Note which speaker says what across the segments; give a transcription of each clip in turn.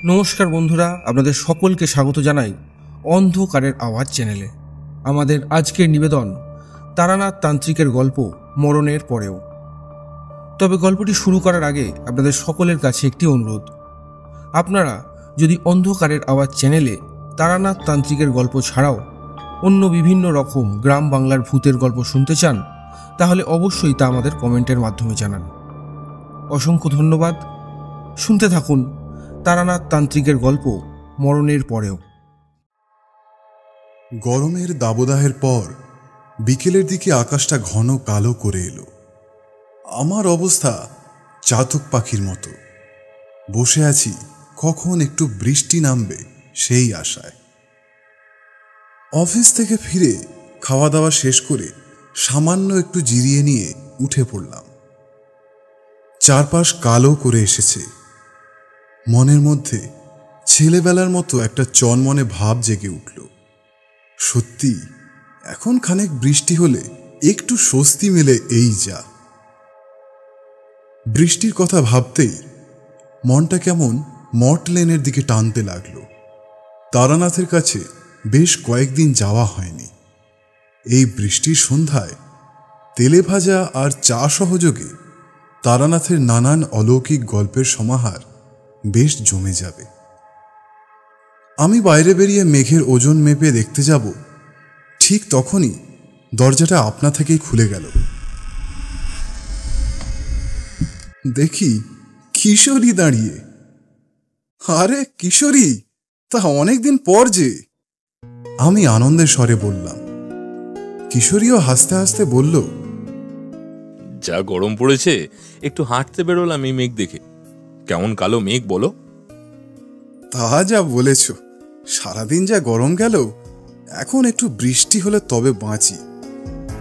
Speaker 1: নমস্কার বন্ধুরা, আপনাদের সকলকে স্বাগত জানাই অন্ধকারের আওয়াজ চ্যানেলে। আমাদের আজকের নিবেদন তারানাথ তান্ত্রিকের গল্প মরণের পরেও। তবে গল্পটি শুরু করার আগে আপনাদের সকলের কাছে একটি অনুরোধ, আপনারা যদি অন্ধকারের আওয়াজ চ্যানেলে তারানাথ তান্ত্রিকের গল্প ছাড়াও অন্য বিভিন্ন রকম গ্রাম বাংলার ভূতের গল্প শুনতে চান, তাহলে অবশ্যই তা আমাদের কমেন্টের মাধ্যমে জানান। অসংখ্য ধন্যবাদ। শুনতে থাকুন তারানাথ তান্ত্রিকের গল্প মরণের পরেও।
Speaker 2: গরমের দাবদাহের পর বিকেলের দিকে আকাশটা ঘন কালো করে এলো। আমার অবস্থা চাতক পাখির মতো। বসে আছি কখন একটু বৃষ্টি নামবে সেই আশায়। অফিস থেকে ফিরে খাওয়া দাওয়া শেষ করে সামান্য একটু জিরিয়ে নিয়ে উঠে পড়লাম। চারপাশ কালো করে এসেছে। মনের মধ্যে ছেলেবেলার মতো একটা চনমনে ভাব জেগে উঠল। সত্যি এখন খানিক বৃষ্টি হলে একটু স্বস্তি মেলে, এই যা। বৃষ্টির কথা ভাবতেই মনটা কেমন মঠ লেনের দিকে টানতে লাগলো। তারানাথের কাছে বেশ কয়েকদিন যাওয়া হয়নি। এই বৃষ্টির সন্ধ্যায় তেলে ভাজা আর চা সহযোগে তারানাথের নানান অলৌকিক গল্পের সমাহার বেশ জমে যাবে। আমি বাইরে বেরিয়ে মেঘের ওজন মেপে দেখতে যাব, ঠিক তখনই দরজাটা আপনা থেকেই খুলে গেল। দেখি কিশোরী দাঁড়িয়ে। আরে কিশোরী, তা অনেকদিন পর যে। আমি আনন্দের স্বরে বললাম। কিশোরীও হাসতে হাসতে বলল,
Speaker 3: যা গরম পড়েছে, একটু হাঁটতে বেরোলাম এই মেঘ দেখে। কেমন কালো মেঘ বলো।
Speaker 2: তা যা বলেছ, সারাদিন যা গরম গেল, এখন একটু বৃষ্টি হলে তবে বাঁচি।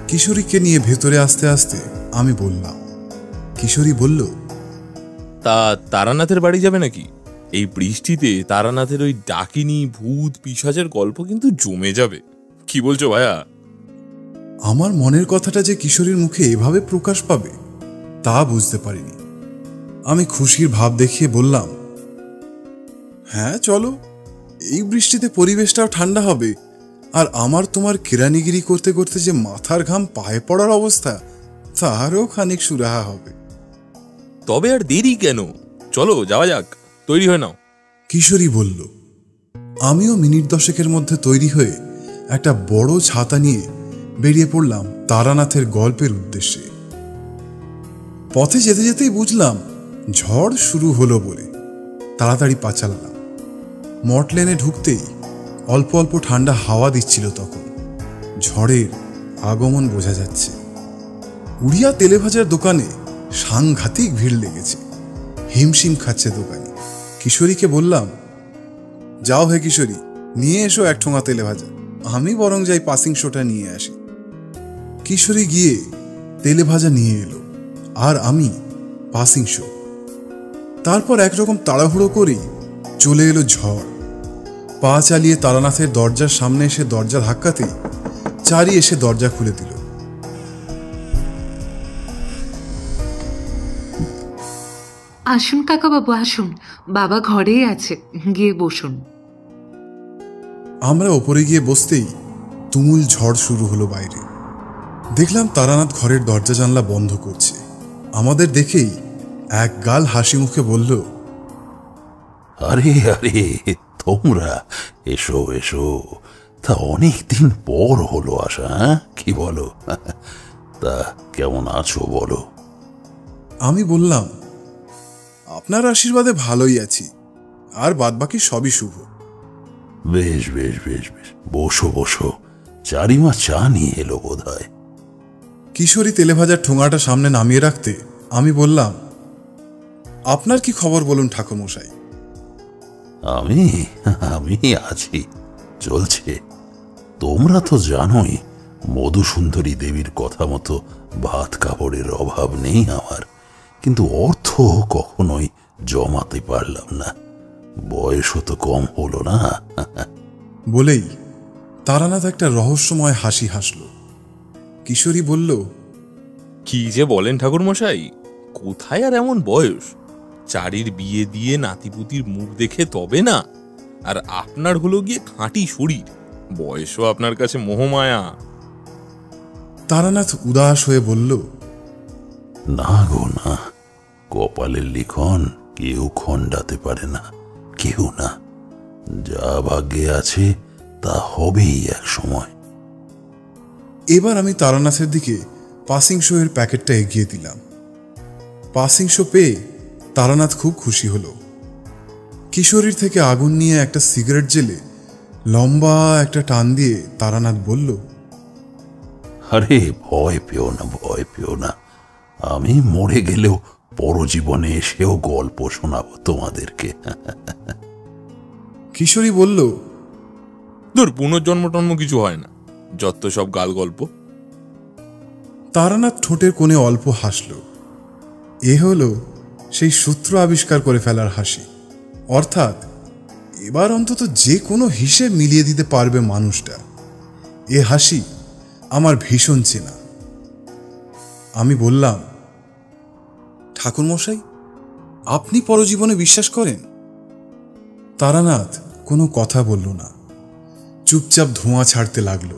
Speaker 2: কিশোরীকে নিয়ে ভেতরে আসতে আসতে আমি বললাম। কিশোরী বলল,
Speaker 3: তা তারানাথের বাড়ি যাবে নাকি? এই বৃষ্টিতে তারানাথের ওই ডাকিনী ভূত পিশাচের গল্প কিন্তু জমে যাবে। কি বলছো ভাইয়া?
Speaker 2: আমার মনের কথাটা যে কিশোরীর মুখে এভাবে প্রকাশ পাবে তা বুঝতে পারিনি। আমি খুশির ভাব দেখিয়ে বললাম, হ্যাঁ চলো, এই বৃষ্টিতে পরিবেশটাও ঠান্ডা হবে, আর আমার তোমার কেরানিগিরি করতে করতে যে মাথার ঘাম পায়ে পড়ার অবস্থা, তারও খানিক সুরাহা হবে।
Speaker 3: তবে আর দেরি কেন, চলো যাওয়া যাক, তৈরি হয়ে নাও।
Speaker 2: কিশোরী বলল। আমিও মিনিট 10 মধ্যে তৈরি হয়ে একটা বড় ছাতা নিয়ে বেরিয়ে পড়লাম তারানাথের গল্পের উদ্দেশ্যে। পথে যেতে যেতেই বুঝলাম ঝড় শুরু হলো বলে তাড়াতাড়ি পা চালালাম। মঠ লেনে ঢুকতেই অল্প অল্প ঠান্ডা হাওয়া দিচ্ছিল। তখন ঝড়ের আগমন বোঝা যাচ্ছে। উড়িয়া তেলে ভাজার দোকানে সাংঘাতিক ভিড় লেগেছে। হিমশিম খাচ্ছে দোকানি। কিশোরীকে বললাম, যাও হে কিশোরী, নিয়ে এসো এক ঠোঙা তেলে ভাজা, আমি বরং যাই পাসিং শোটা নিয়ে আসি। কিশোরী গিয়ে তেলে ভাজা নিয়ে এলো, আর আমি পাসিং শো। তারপর একরকম তাড়াহুড়ো করেই চলে এলো ঝড়। পা চালিয়ে তারানাথের দরজার সামনে এসে দরজা ধাক্কাতেই চারি এসে দরজা খুলে দিল।
Speaker 4: আসুন কাকাবাবু, আসুন, বাবা ঘরেই আছে, গিয়ে বসুন।
Speaker 2: আমরা ওপরে গিয়ে বসতেই তুমুল ঝড় শুরু হলো বাইরে। দেখলাম তারানাথ ঘরের দরজা জানলা বন্ধ করছে। আমাদের দেখেই এক গাল হাসি মুখে বলল,
Speaker 5: আরে আরে, তোমরা এসো এসো, তা অনেকদিন পর হলো আসা, কি বলো? তা কেমন আছো বলো?
Speaker 2: আমি বললাম, আপনার আশীর্বাদে ভালোই আছি, আর বাদবাকি সবই শুভ।
Speaker 5: বেশ বেশ বেশ বেশ, বসো বসো, চারিমা চা নিয়ে এলো বোধ হয়।
Speaker 2: কিশোরী তেলে ভাজার ঠোঙাটা সামনে নামিয়ে রাখতে আমি বললাম, আপনার কি খবর বলুন ঠাকুরমশাই?
Speaker 5: আমি আমি আছি, চলছে। তোমরা তো জানোই মধুসুন্দরী দেবীর কথা মতো ভাত কাপড়ের অভাব নেই আমার, কিন্তু অর্থ কখনোই জমাতে পারলাম না। বয়সও তো কম হলো না।
Speaker 2: বলেই তারানাথ একটা রহস্যময় হাসি হাসল। কিশোরী বলল,
Speaker 3: কি যে বলেন ঠাকুর মশাই, কোথায় আর এমন বয়স? চারির বিয়ে দিয়ে নাতিপুতির মুখ দেখে তবে না, আর আপনার হলো গিয়ে খাঁটি শরীর, বয়সও আপনার কাছে মোহমায়া।
Speaker 2: তারানাথ উদাস হয়ে বলল,
Speaker 5: না গো না, কপালের লিখন কেউ খণ্ডাতে পারে না, কেউ না। যা ভাগ্যে আছে তা হবেই এক সময়।
Speaker 2: এবার আমি তারানাথের দিকে পাসিং শো এর প্যাকেটটা এগিয়ে দিলাম। পাসিং শো পেয়ে তারানাথ খুব খুশি হলো। কিশোরীর থেকে আগুন নিয়ে একটা সিগারেট জেলে লম্বা একটা টান দিয়ে তারানাথ বলল,
Speaker 5: আরে ভয় পেও না, ভয় পেও না। আমি মরে গেলেও পরজীবনে এসেও গল্প শোনাবো তোমাদেরকে।
Speaker 2: কিশোরী বলল,
Speaker 3: ধুর, পুনর্জন্ম টন্ম কিছু হয় না, যত সব গাল গল্প।
Speaker 2: তারানাথ ঠোঁটের কোণে অল্প হাসল। এ হলো সেই সূত্র আবিষ্কার করে ফেলার হাসি, অর্থাৎ এবার অন্তত যে কোনো হিসেব মিলিয়ে দিতে পারবে মানুষটা। এ হাসি আমার ভীষণ চেনা। আমি বললাম, ঠাকুরমশাই, আপনি পরজীবনে বিশ্বাস করেন? তারানাথ কোনো কথা বলল না, চুপচাপ ধোঁয়া ছাড়তে লাগলো।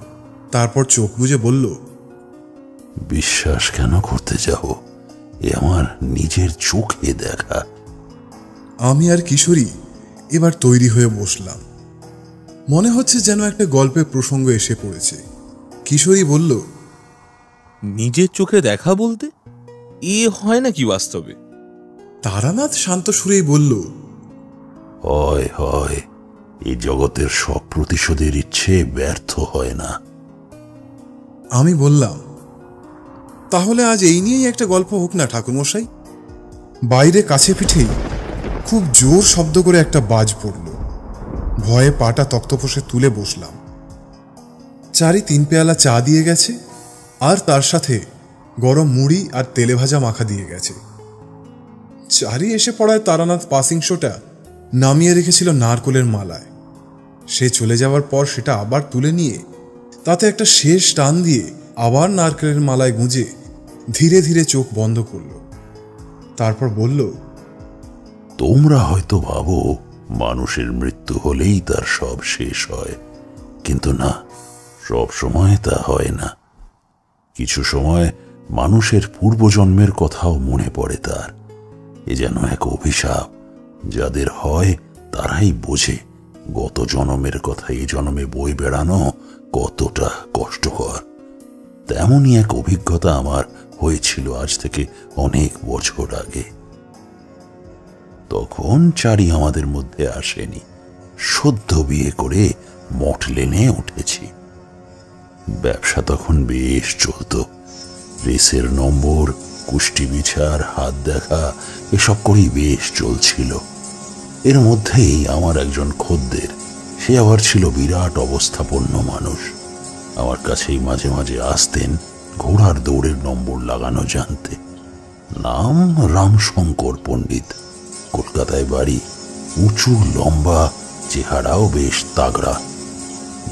Speaker 2: তারপর চোখ বুজে বলল,
Speaker 5: বিশ্বাস কেন করতে যাও, এ আমার নিজের চোখে দেখা।
Speaker 2: আমি আর কিশোরী এবার তৈরি হয়ে বসলাম। মনে হচ্ছে যেন একটা গল্পের প্রসঙ্গ এসে পড়েছে। কিশোরী বলল,
Speaker 3: নিজের চোখে দেখা বলতে এ হয় নাকি বাস্তবে?
Speaker 2: তারানাথ শান্ত সুরেই বলল,
Speaker 5: হয় হয়, এই জগতের সব প্রতিশোধের ইচ্ছে ব্যর্থ হয় না।
Speaker 2: আমি বললাম, তাহলে আজ এই নিয়েই একটা গল্প হোক না ঠাকুরমশাই। বাইরে কাছে পিঠেই খুব জোর শব্দ করে একটা বাজ পড়ল। ভয়ে পাটা তক্তপোষে তুলে বসলাম। চারি 3 পেয়ালা চা দিয়ে গেছে, আর তার সাথে গরম মুড়ি আর তেলে ভাজা মাখা দিয়ে গেছে। চারি এসে পড়ায় তারানাথ পাসিং শোটা নামিয়ে রেখেছিল নারকোলের মালায়। সে চলে যাওয়ার পর সেটা আবার তুলে নিয়ে তাতে একটা শেষ টান দিয়ে আবার নারকেলের মালায় গুঁজে ধীরে ধীরে চোখ বন্ধ করল। তারপর বলল,
Speaker 5: তোমরা হয়তো ভাবো মানুষের মৃত্যু হলেই তার সব শেষ হয়, কিন্তু না, সব সময় তা হয় না। কিছু সময় মানুষের পূর্বজন্মের কথাও মনে পড়ে তার। এ যেন এক অভিশাপ। যাদের হয় তারাই বোঝে গত জন্মের কথা এই জন্মে বই বেড়ানো কতটা কষ্টকর। তেমনই এক অভিজ্ঞতা আমার হয়েছিল আজ থেকে অনেক বছর আগে। তখন চারি আমাদের মধ্যে আসেনি, সদ্য বিয়ে করে মঠ লেনে উঠেছি। ব্যবসা তখন বেশ চলত। রেসের নম্বর, কুষ্টি বিচার, হাত দেখা এসব করেই বেশ চলছিল। এর মধ্যেই আমার একজন খদ্দের, সে আবার ছিল বিরাট অবস্থাপন্ন মানুষ। আমার কাছেই মাঝে মাঝে আসতেন ঘোড়ার দৌড়ের নম্বর লাগানো জানতে। নাম রামশঙ্কর পণ্ডিত, কলকাতায় বাড়ি, উঁচু লম্বা, চেহারাও বেশ তাগড়া,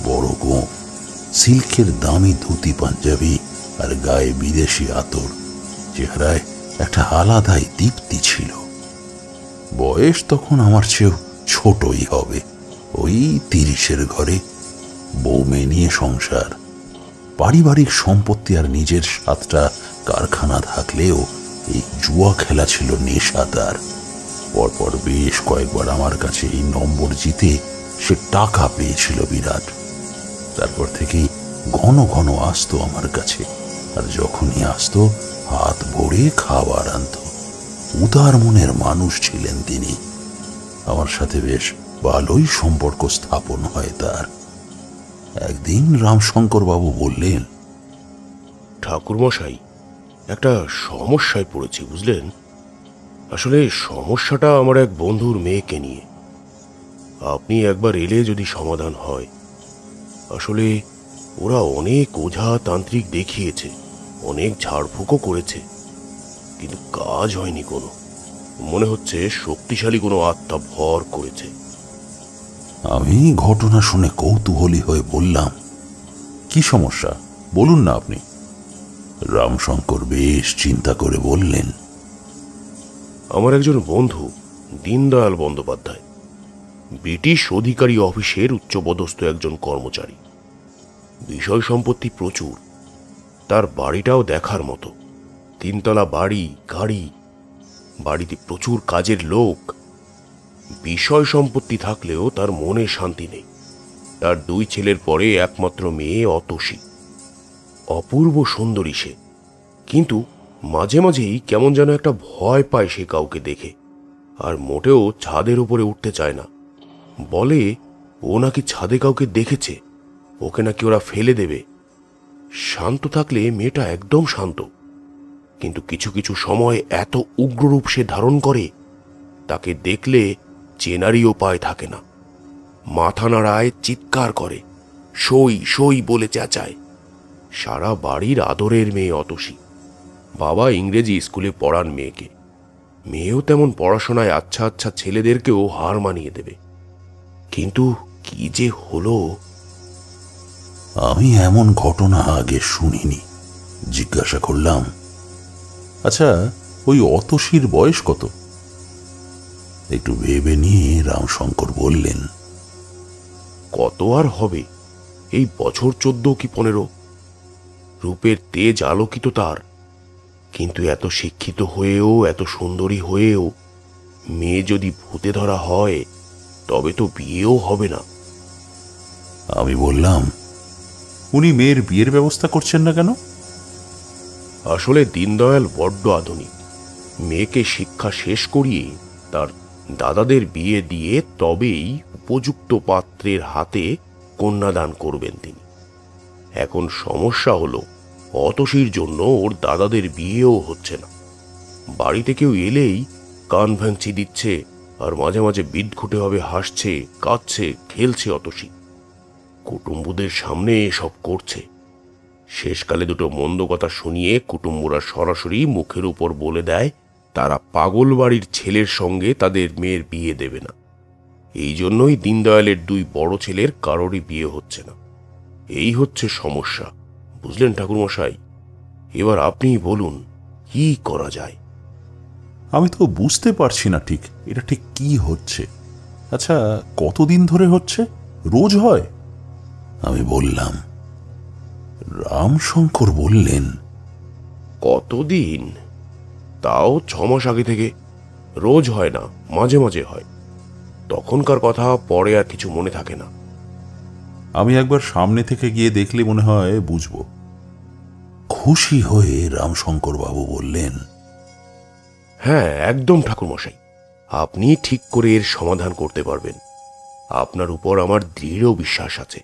Speaker 5: বড় গোঁফ, সিল্কের দামি ধুতি পাঞ্জাবি আর গায়ে বিদেশি আতর। চেহারায় একটা আলাদাই দীপ্তি ছিল। বয়স তখন আমার চেয়েও ছোটই হবে, ওই 30-এর ঘরে। বউ মেয়ে নিয়ে সংসার, পারিবারিক সম্পত্তি আর নিজের 7টা কারখানা থাকলেও এই জুয়া খেলা ছিল নেশা তার। পরপর বেশ কয়েকবার আমার কাছে এই নম্বর জিতে সে টাকা পেয়েছিল বিরাট। তারপর থেকেই ঘন ঘন আসতো আমার কাছে, আর যখনই আসতো হাত ভরে খাবার আনত। উদার মনের মানুষ ছিলেন তিনি। আমার সাথে বেশ ভালোই সম্পর্ক স্থাপন হয় তার। একদিন রামশঙ্কর বাবু বললেন,
Speaker 6: ঠাকুরমশাই, একটা সমস্যায় পড়েছি বুঝলেন। আসলে সমস্যাটা আমার এক বন্ধুর মেয়েকে নিয়ে। আপনি একবার এলে যদি সমাধান হয়। আসলে ওরা অনেক ওঝা তান্ত্রিক দেখিয়েছে, অনেক ঝাড়ফুঁকও করেছে, কিন্তু কাজ হয়নি কোনো। মনে হচ্ছে শক্তিশালী কোনো আত্মা ভর করেছে।
Speaker 5: আমি ঘটনা শুনে কৌতূহলী হয়ে বললাম, কি সমস্যা বলুন না আপনি। রামশঙ্কর বেশ চিন্তা করে বললেন,
Speaker 6: আমার একজন বন্ধু দীনদয়াল বন্দ্যোপাধ্যায়, ব্রিটিশ অধিকারী অফিসের উচ্চপদস্থ একজন কর্মচারী। বিষয় সম্পত্তি প্রচুর, তার বাড়িটাও দেখার মতো। 3 তলা বাড়ি, গাড়ি, বাড়িতে প্রচুর কাজের লোক। বিষয় সম্পত্তি থাকলেও তার মনে শান্তি নেই। তার 2 ছেলের পরে একমাত্র মেয়ে অতসী। অপূর্ব সুন্দরী সে, কিন্তু মাঝে মাঝেই কেমন যেন একটা ভয় পায় সে কাউকে দেখে, আর মোটেও ছাদের উপরে উঠতে চায় না। বলে ও নাকি ছাদে কাউকে দেখেছে, ওকে নাকি ওরা ফেলে দেবে। শান্ত থাকলে মেয়েটা একদম শান্ত, কিন্তু কিছু কিছু সময় এত উগ্ররূপ সে ধারণ করে, তাকে দেখলে চেনারই উপায় থাকে না। মাথা নাড়ায়, চিৎকার করে, সই সই বলে চেঁচায়। সারা বাড়ির আদরের মেয়ে অতসী। বাবা ইংরেজি স্কুলে পড়ান মেয়েকে। মেয়েও তেমন পড়াশোনায় আচ্ছা আচ্ছা ছেলেদেরকেও হার মানিয়ে দেবে। কিন্তু কি যে হলো!
Speaker 5: আমি এমন ঘটনা আগে শুনিনি। জিজ্ঞাসা করলাম, আচ্ছা, ওই অতসীর বয়স কত? একটু ভেবে নিয়ে রামশঙ্কর বললেন,
Speaker 6: কত আর হবে, এই বছর 14 কি 15। রূপের তেজ আলোকিত তার, কিন্তু এত শিক্ষিত হয়েও, এত সুন্দরী হয়েও মেয়ে যদি ভূতে ধরা হয়, তবে তো বিয়েও হবে না।
Speaker 5: আমি বললাম, উনি মেয়ের বিয়ের ব্যবস্থা করছেন না কেন?
Speaker 6: আসলে দীনদয়াল বড্ড আধুনিক। মেয়েকে শিক্ষা শেষ করিয়ে তার দাদাদের বিয়ে দিয়ে তবেই উপযুক্ত পাত্রের হাতে কন্যাদান করবেন তিনি। এখন সমস্যা হলো, অতসীর জন্য ওর দাদাদের বিয়েও হচ্ছে না। বাড়িতে কেউ এলেই কান ভ্যাংচি দিচ্ছে, আর মাঝে মাঝে বিদঘুটে ভাবে হাসছে, কাঁদছে, খেলছে অতসী। কুটুম্বদের সামনে সব করছে। শেষকালে 2 মন্দ কথা শুনিয়ে কুটুম্বরা সরাসরি মুখের উপর বলে দেয় তারা পাগল বাড়ির ছেলের সঙ্গে তাদের মেয়ের বিয়ে দেবে না। এই জন্যই দীনদয়ালের 2 বড় ছেলের কারোরই বিয়ে হচ্ছে না। এই হচ্ছে সমস্যা, বুঝলেন ঠাকুরমশাই? এবার আপনিই বলুন, কি করা যায়?
Speaker 5: আমি তো বুঝতে পারছি না ঠিক এটা ঠিক কি হচ্ছে। আচ্ছা, কতদিন ধরে হচ্ছে? রোজ হয়? আমি বললাম। রামশঙ্কর বললেন,
Speaker 6: কতদিন? তাও 6 মাস আগে থেকে। রোজ হয় না, মাঝে মাঝে হয়। তখনকার কথা পরে আর কিছু মনে থাকে না।
Speaker 5: আমি একবার সামনে থেকে গিয়ে দেখলে মনে হয় বুঝব। খুশি হয়ে রামশঙ্কর বাবু বললেন,
Speaker 6: হ্যাঁ, একদম ঠাকুরমশাই, আপনি ঠিক করে এর সমাধান করতে পারবেন। আপনার উপর আমার দৃঢ় বিশ্বাস আছে।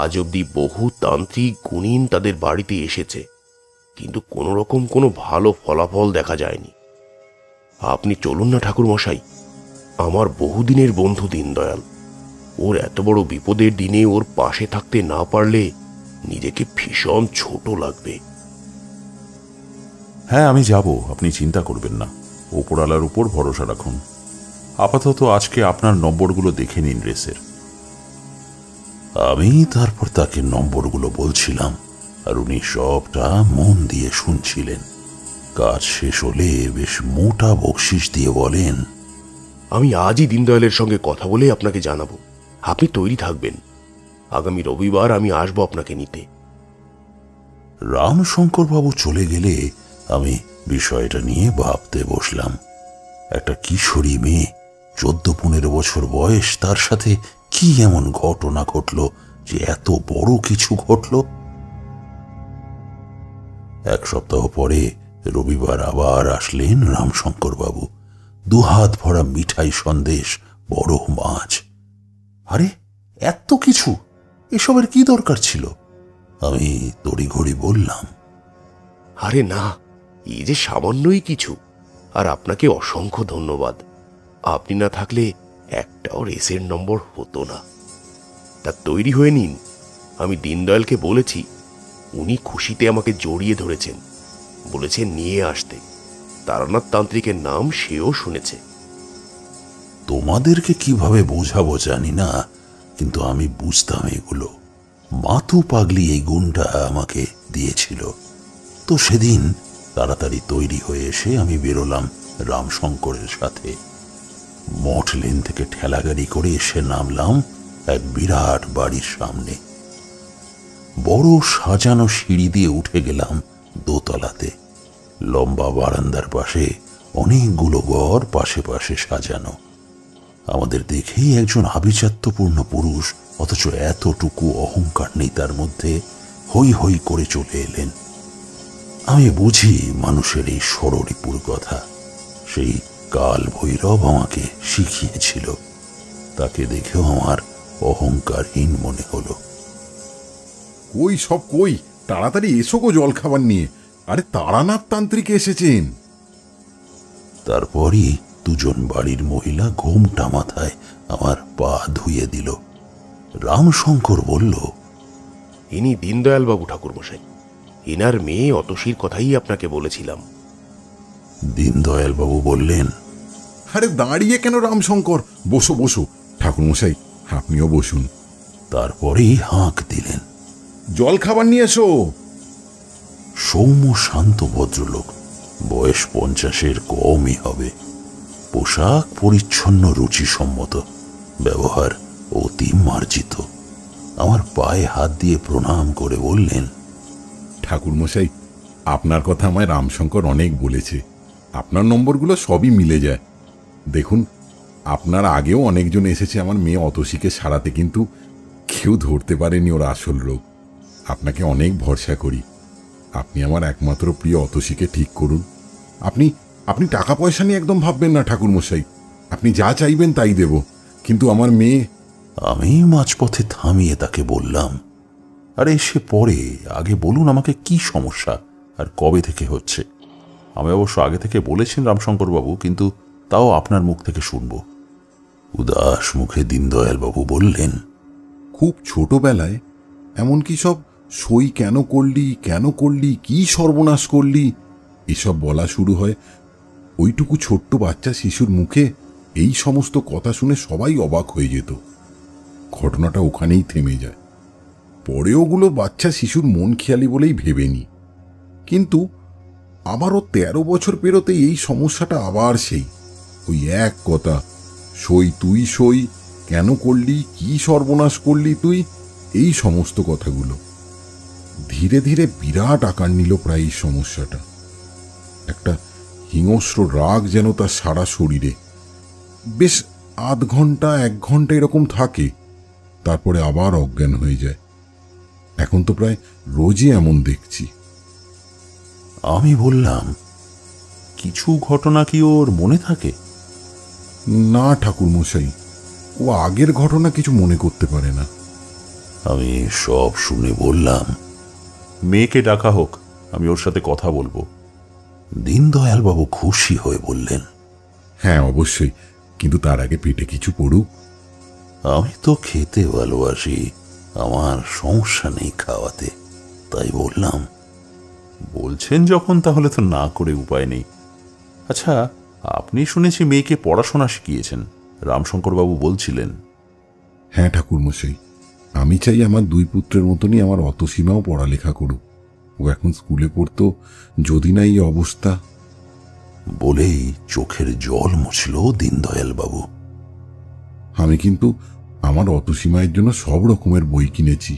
Speaker 6: আজ অবধি বহু তান্ত্রিক গুণিন তাদের বাড়িতে এসেছে, কিন্তু কোনো রকম কোনো ভালো ফলাফল দেখা যায়নি। আপনি চলুন না ঠাকুরমশাই, আমার বহুদিনের বন্ধু দীনদয়াল। ওর এত বড় বিপদের দিনে ওর পাশে থাকতে না পারলে নিজেকে ভীষণ ছোট লাগবে।
Speaker 5: হ্যাঁ, আমি যাব, আপনি চিন্তা করবেন না। ওপরওয়ালার উপর ভরসা রাখুন। আপাতত আজকে আপনার নম্বরগুলো দেখে নিন রেসের। আমি তারপর তাকে নম্বরগুলো বলছিলাম, আর উনি সবটা মন দিয়ে শুনছিলেন। কাজ শেষ হলে বেশ মোটা বকশিস দিয়ে বলেন,
Speaker 6: আমি আজই দীনদয়ালের সঙ্গে কথা বলে আপনাকে জানাবো। আপনি তৈরি থাকবেন। আগামী রবিবার আমি আসবো আপনাকে নিতে।
Speaker 5: রামশঙ্কর বাবু চলে গেলে আমি বিষয়টা নিয়ে ভাবতে বসলাম। একটা কিশোরী মেয়ে, 14-15 বছর বয়স, তার সাথে কি এমন ঘটনা ঘটল যে এত বড় কিছু ঘটল? 1 সপ্তাহ পরে রবিবার আবার আসলেন রামশঙ্কর বাবু। 2 হাত ভরা মিঠাই, সন্দেশ, বড় মাছ। আরে, এত কিছু! এসবের কি দরকার ছিল? আমি তড়িঘড়ি বললাম,
Speaker 6: আরে না, এই যে সামান্যই কিছু। আর আপনাকে অসংখ্য ধন্যবাদ। আপনি না থাকলে একটাও রেসের নম্বর হতো না। তা তৈরি হয়ে নিন। আমি দীনদয়ালকে বলেছি, উনি খুশিতে আমাকে জড়িয়ে ধরেছেন, বলেছেন নিয়ে আসতে। তারানাথ তান্ত্রিকের নাম সেও শুনেছে।
Speaker 5: তোমাদেরকে কিভাবে বোঝাবো জানি না, কিন্তু আমি বুঝতাম এগুলো। মাতু পাগলি এই গুণটা আমাকে দিয়েছিল। তো সেদিন তাড়াতাড়ি তৈরি হয়ে এসে আমি বেরোলাম রামশঙ্করের সাথে। মঠ লেন থেকে ঠেলাগাড়ি করে এসে নামলাম এক বিরাট বাড়ির সামনে। বড় সাজানো সিঁড়ি দিয়ে উঠে গেলাম দোতলাতে। লম্বা বারান্দার পাশে অনেকগুলো ঘর পাশে পাশে সাজানো। আমাদের দেখেই একজন আভিজাত্যপূর্ণ পুরুষ, অথচ এতটুকু অহংকার নেই তার মধ্যে, হই হই করে চলে এলেন। আমি বুঝি মানুষের এই ষড়রিপুর কথা। সেই কাল ভৈরব আমাকে শিখিয়েছিল। তাকে দেখেও আমার অহংকারহীন মনে হলো।
Speaker 7: কই সব কই, তাড়াতাড়ি এসো গো জল খাবার নিয়ে। আরে তারানাথ তান্ত্রিক এসেছেন।
Speaker 5: তারপরই দুজন বাড়ির মহিলা ঘোমটা মাথায় আমার পা ধুয়ে দিল। রামশঙ্কর বলল,
Speaker 6: ইনি দীনদয়াল বাবু ঠাকুরমশাই। এনার মেয়ে অতসীর কথাই আপনাকে বলেছিলাম।
Speaker 5: দীনদয়াল বাবু বললেন,
Speaker 7: আরে দাঁড়িয়ে কেন রামশঙ্কর, বসো বসো। ঠাকুরমশাই আপনিও বসুন।
Speaker 5: তারপরেই হাঁক দিলেন।
Speaker 7: জল খাবার নিয়ে এসো।
Speaker 5: সৌম্য শান্ত ভদ্রলোক, বয়স 50-এর কমই হবে। পোশাক পরিচ্ছন্ন, রুচিসম্মত, ব্যবহার অতি মার্জিত। আমার পায়ে হাত দিয়ে প্রণাম করে বললেন,
Speaker 7: ঠাকুরমশাই আপনার কথা আমায় রামশঙ্কর অনেক বলেছে। আপনার নম্বরগুলো সবই মিলে যায়। দেখুন, আপনার আগেও অনেকজন এসেছে আমার মেয়ে অতসীকে সারাতে, কিন্তু কেউ ধরতে পারেনি ওর আসল রোগ। আপনাকে অনেক ভরসা করি। আপনি আমার একমাত্র প্রিয় অতসীকে ঠিক করুন। আপনি টাকা পয়সা নিয়ে একদম ভাববেন না ঠাকুরমশাই। আপনি যা চাইবেন তাই দেব, কিন্তু আমার মেয়ে।
Speaker 5: আমি মাঝপথে থামিয়ে তাকে বললাম, আরে সে পরে, আগে বলুন আমাকে কি সমস্যা আর কবে থেকে হচ্ছে। আমি অবশ্য আগে থেকে বলেছেন রামশঙ্কর বাবু, কিন্তু তাও আপনার মুখ থেকে শুনব। উদাস মুখে দীনদয়াল বাবু বললেন,
Speaker 7: খুব ছোটবেলায় এমনকি সব সই কেন করলি, কি সর্বনাশ করলি, এসব বলা শুরু হয়। ওইটুকু ছোট্ট বাচ্চা শিশুর মুখে এই সমস্ত কথা শুনে সবাই অবাক হয়ে যেত। ঘটনাটা ওখানেই থেমে যায়। পরে ওগুলো বাচ্চা শিশুর মন খেয়ালি বলেই ভেবে নি। কিন্তু আবারও 13 বছর পেরোতে এই সমস্যাটা আবার সেই ওই এক কথা, তুই সই কেন করলি, কি সর্বনাশ করলি তুই, এই সমস্ত কথাগুলো ধীরে ধীরে বিরাট আকার নিল। প্রায় এই সমস্যাটা একটা হিংস্র রাগ যেন তার সারা শরীরে। বেশ আধ ঘন্টা 1 ঘন্টা এরকম থাকে, তারপরে আবার অজ্ঞান হয়ে যায়। এখন তো প্রায় রোজই এমন দেখছি।
Speaker 5: আমি বললাম, কিছু ঘটনা কি ওর মনে থাকে?
Speaker 7: না ঠাকুরমশাই, ও আগের ঘটনা কিছু মনে করতে পারে না।
Speaker 5: আমি সব শুনে বললাম, মেয়েকে ডাকা হোক, আমি ওর সাথে কথা বলবো। দীনদয়াল বাবু খুশি হয়ে বললেন,
Speaker 7: হ্যাঁ অবশ্যই, কিন্তু তার আগে পেটে কিছু পড়ুক।
Speaker 5: আমি তো খেতে ভালোবাসি, আমার সমস্যা নেই খাওয়াতে। তাই বললাম, বলছেন যখন তাহলে তো না করে উপায় নেই। আচ্ছা, আপনি শুনেছি মেয়েকে পড়াশোনা শিখিয়েছেন, রামশঙ্কর বাবু বলছিলেন।
Speaker 7: হ্যাঁ ঠাকুরমশাই, আমি চাই আমার 2 পুত্রের মতনই আমার অতসীমাও পড়ালেখা করুক। ও এখন স্কুলে পড়তো, যদি না এই অবস্থা।
Speaker 5: বলেই চোখের জল মুছল দীনদয়াল বাবু।
Speaker 7: আমি কিন্তু আমার অতসীমায়ের জন্য সব রকমের বই কিনেছি।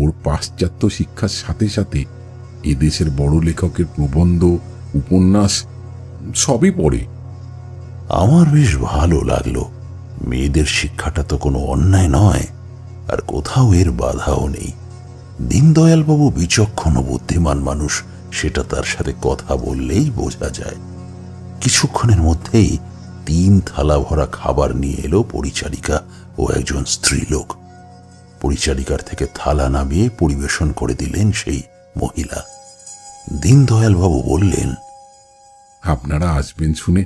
Speaker 7: ওর পাশ্চাত্য শিক্ষার সাথে সাথে এদেশের বড় লেখকের প্রবন্ধ, উপন্যাস সবই পড়ে।
Speaker 5: আমার বেশ ভালো লাগলো। মেয়েদের শিক্ষাটা তো কোনো অন্যায় নয়, আর কোথাও এর বাধাও নেই। দীনদয়াল বাবু বিচক্ষণ ও বুদ্ধিমান মানুষ, সেটা তার সাথে কথা বললেই বোঝা যায়। কিছুক্ষণের মধ্যেই 3 থালা ভরা খাবার নিয়ে এলো পরিচারিকা ও একজন স্ত্রীলোক। পরিচারিকার থেকে থালা নামিয়ে পরিবেশন করে দিলেন সেই মহিলা। দীনদয়াল বাবু বললেন,
Speaker 7: আপনারা আসবেন শুনে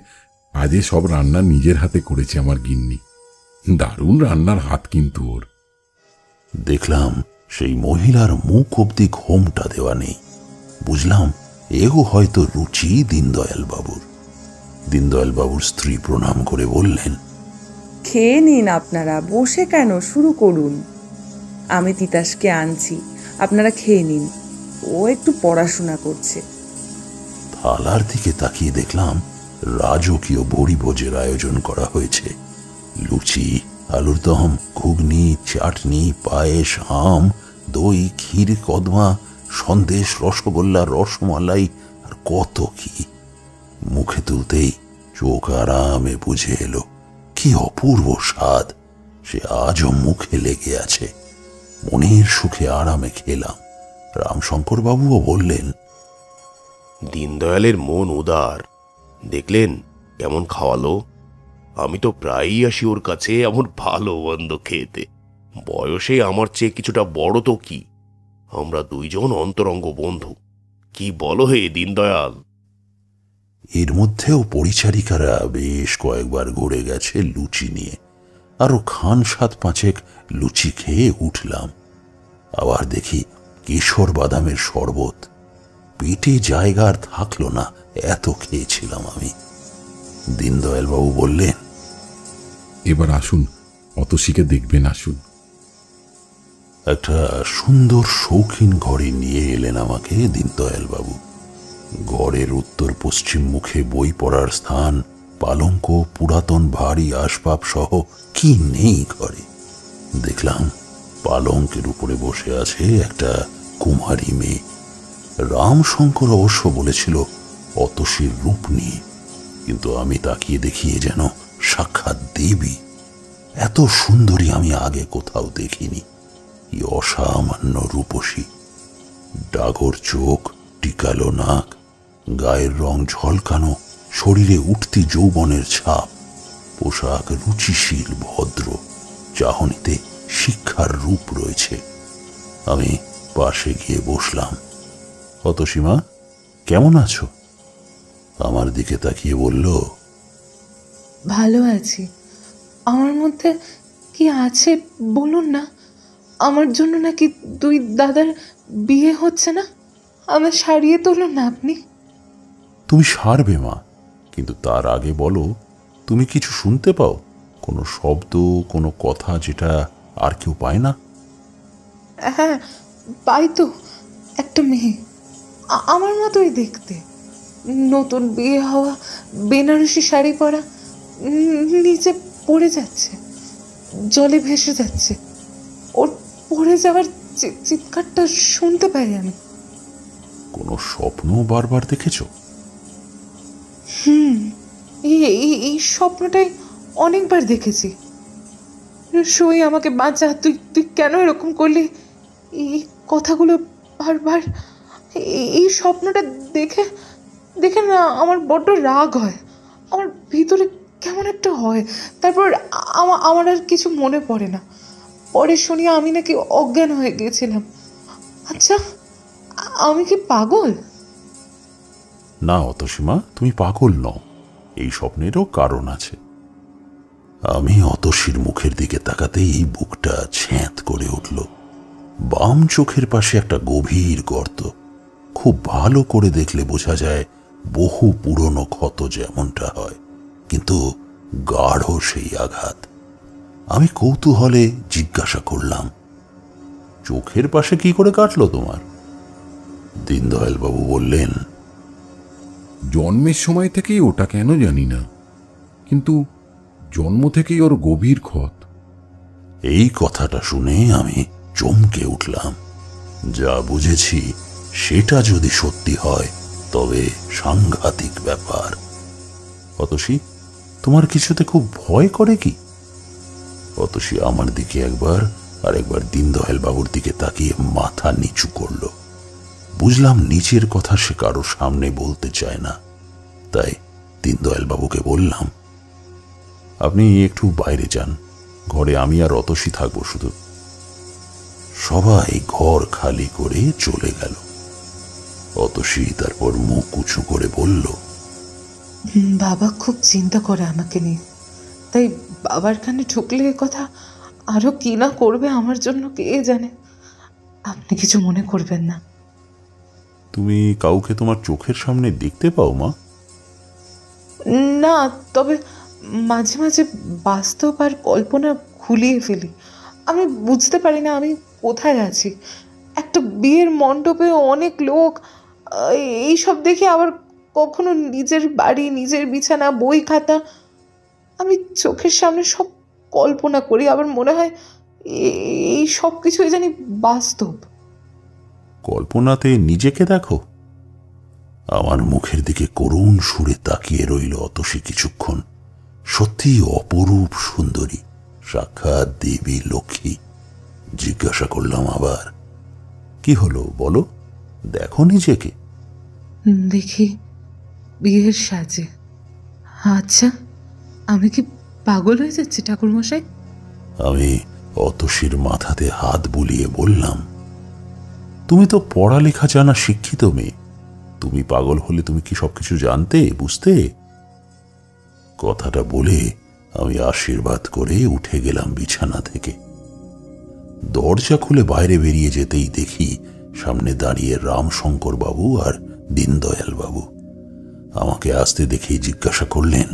Speaker 7: আজে সব রান্না নিজের হাতে করেছে আমার গিন্নি। দারুণ রান্নার হাত কিন্তু ওর।
Speaker 5: দেখলাম সেই মহিলার মুখ অব্দি ঘোমটা দেওয়া নেই। বুঝলাম এও হয়তো রুচি দীনদয়াল বাবুর। দীনদয়াল বাবুর স্ত্রী প্রণাম করে বললেন,
Speaker 8: খেয়ে নিন আপনারা, বসে কেন, শুরু করুন। আমি তিতাসকে আনছি, আপনারা খেয়ে নিন, ও একটু পড়াশোনা করছে।
Speaker 5: থালার দিকে তাকিয়ে দেখলাম রাজকীয় বড়িভোজের আয়োজন করা হয়েছে। লুচি, আলুর দম, ঘুগনি, চাটনি, পায়েস, আম, দই, ক্ষীর, কদমা, সন্দেশ, রসগোল্লা, রসমালাই আর কত কি। মুখে তুলতেই চোখ আরামে বুঝে এলো কি অপূর্ব স্বাদ, সে আজও মুখে লেগে আছে। মনের সুখে আরামে খেলাম। রামশঙ্কর বাবুও বললেন,
Speaker 6: দীনদয়ালের মন উদার, দেখলেন কেমন খাওয়ালো। আমি তো প্রায়ই আসি ওর কাছে এমন ভালো মন্দ খেতে। বয়সে আমার চেয়ে কিছুটা বড় তো কি, আমরা দুইজন অন্তরঙ্গ বন্ধু। কি বলো হে দীনদয়াল?
Speaker 5: এর মধ্যেও পরিচারিকারা বেশ কয়েকবার ঘুরে গেছে লুচি নিয়ে। আরো খান 7-5 লুচি খেয়ে উঠলাম। আবার দেখি কেশর বাদামের শরবত। পেটে জায়গা আর থাকলো না, এত খেয়েছিলাম আমি। দীনদয়াল বাবু বললেন,
Speaker 7: এবার আসুন, অতসীকে দেখবেন, আসুন।
Speaker 5: একটা সুন্দর শৌখিন ঘরে নিয়ে এলেন আমাকে দীনদয়াল বাবু। ঘরের উত্তর পশ্চিম মুখে বই পড়ার স্থান, পালঙ্ক, পুরাতন ভারী আসবাব সহ কি নেই ঘরে। দেখলাম পালঙ্কের উপরে বসে আছে একটা কুমারী মেয়ে। রামশঙ্কর অবশ্য বলেছিল অতসীর রূপ নিয়ে, কিন্তু আমি তাকিয়ে দেখিয়ে যেন সাক্ষাৎ দেবী। এত সুন্দরী আমি আগে কোথাও দেখিনি। কি অসামান্য রূপসী। ডাগর চোখ, টিকালো নাক, গায়ের রং ঝলকানো, শরীরে উঠতি যৌবনের ছাপ, পোশাক রুচিশীল, ভদ্র, চাহনিতে শিক্ষার রূপ রয়েছে। আমি পাশে গিয়ে বসলাম। অতসীমা, কেমন আছো? আমার দিকে তাকিয়ে বলল,
Speaker 4: ভালো আছি। আমার মধ্যে কি আছে বলুন না। আমার জন্য নাকি দুই দাদার বিয়ে হচ্ছে না? আমার সারিয়ে তুলুন না আপনি।
Speaker 5: তুমি সারবে মা, কিন্তু তার আগে বলো, তুমি কিছু শুনতে পাও? কোনো শব্দ, কোনো কথা যেটা আর কেউ পায় না?
Speaker 4: হ্যাঁ, পাই তো। একটা মেয়ে, আমার মতোই দেখতে, নতুন বিয়ে হওয়া, বেনারসি শাড়ি পরা, নিচে পড়ে যাচ্ছে, জলে ভেসে যাচ্ছে। ওর পড়ে যাওয়ার চিৎকারটা শুনতে পাই আমি।
Speaker 5: কোনো স্বপ্ন বারবার দেখেছো?
Speaker 4: এই স্বপ্নটাই অনেকবার দেখেছি। সই আমাকে বাঁচা, তুই কেন এরকম করলি, এই কথাগুলো বারবার। এই স্বপ্নটা দেখে দেখে না আমার বড্ড রাগ হয়, আমার ভিতরে কেমন একটা হয়। তারপর আমার আর কিছু মনে পড়ে না। পরে শুনি আমি নাকি অজ্ঞান হয়ে গিয়েছিলাম। আচ্ছা, আমি কি পাগল?
Speaker 5: না অতসীমা, তুমি পাগল নও। এই স্বপ্নেরও কারণ আছে। আমি অতসীর মুখের দিকে তাকাতেই বুকটা ছ্যাঁত করে উঠল। বাম চোখের পাশে একটা গভীর গর্ত। খুব ভালো করে দেখলে বোঝা যায় বহু পুরনো ক্ষত যেমনটা হয়, কিন্তু গাঢ় সেই আঘাত। আমি কৌতূহলে জিজ্ঞাসা করলাম, চোখের পাশে কি করে কাটলো তোমার? দীনদয়াল বাবু বললেন,
Speaker 7: জন্মের সময় থেকেই ওটা কেন জানি না, কিন্তু জন্ম থেকেই ওর গভীর ক্ষত।
Speaker 5: এই কথাটা শুনে আমি চমকে উঠলাম। যা বুঝেছি সেটা যদি সত্যি হয় তবে সাংঘাতিক ব্যাপার। অতসী, তোমার কিছুতে খুব ভয় করে কি? অতসী আমার দিকে একবার আর একবার দীনদয়াল বাবুর দিকে তাকিয়ে মাথা নিচু করল। বুঝলাম নিচের কথা সে কারো সামনে বলতে চায় না। তাই দীনদয়াল বাবুকে বললাম, আপনি একটু বাইরে যান, ঘরে আমি আর অতসী থাকবো শুধু। সবাই ঘর খালি করে চলে গেল। অতসী তারপর মুখ উঁচু করে বলল,
Speaker 4: বাবা খুব চিন্তা করে আমাকে নিয়ে, তাই বাবার কানে ঢুকলে এ কথা আরো কি না করবে আমার জন্য কে জানে। আপনি কিছু মনে করবেন না।
Speaker 5: তুমি কাউকে তোমার চোখের সামনে দেখতে পাও মা?
Speaker 4: না, তবে মাঝে মাঝে বাস্তব আর কল্পনা খুলিয়ে ফেলি। আমি বুঝতে পারি না আমি কোথায় আছি। একটা বিয়ের মণ্ডপে অনেক লোক, এইসব দেখে আবার কখনো নিজের বাড়ি, নিজের বিছানা, বই খাতা আমি চোখের সামনে সব কল্পনা করি, আবার মনে হয় এই সব কিছুই জানি বাস্তব।
Speaker 5: কল্পনাতে নিজেকে দেখো? আমার মুখের দিকে করুণ সুরে তাকিয়ে রইল অতসী কিছুক্ষণ। সত্যি অপরূপ সুন্দরী, সাক্ষাৎ দেবী লক্ষ্মী। জিজ্ঞাসা করলাম আবার, কি হলো বলো, দেখো নিজেকে?
Speaker 4: দেখি বিয়ের সাজে। আচ্ছা, আমি কি পাগল হয়ে যাচ্ছি ঠাকুরমশাই?
Speaker 5: আমি অতসীর মাথাতে হাত বুলিয়ে বললাম, তুমি তো পড়ালেখা জানা শিক্ষিত মেয়ে, তুমি পাগল হলে তুমি কি সবকিছু জানতে বুঝতে? কথাটা বলে আমি আশীর্বাদ করে উঠে গেলাম বিছানা থেকে। দরজা খুলে বাইরে বেরিয়ে যেতেই দেখি সামনে দাঁড়িয়ে রামশঙ্কর বাবু আর দীনদয়াল বাবু। আমাকে আসতে দেখেই জিজ্ঞাসা করলেন,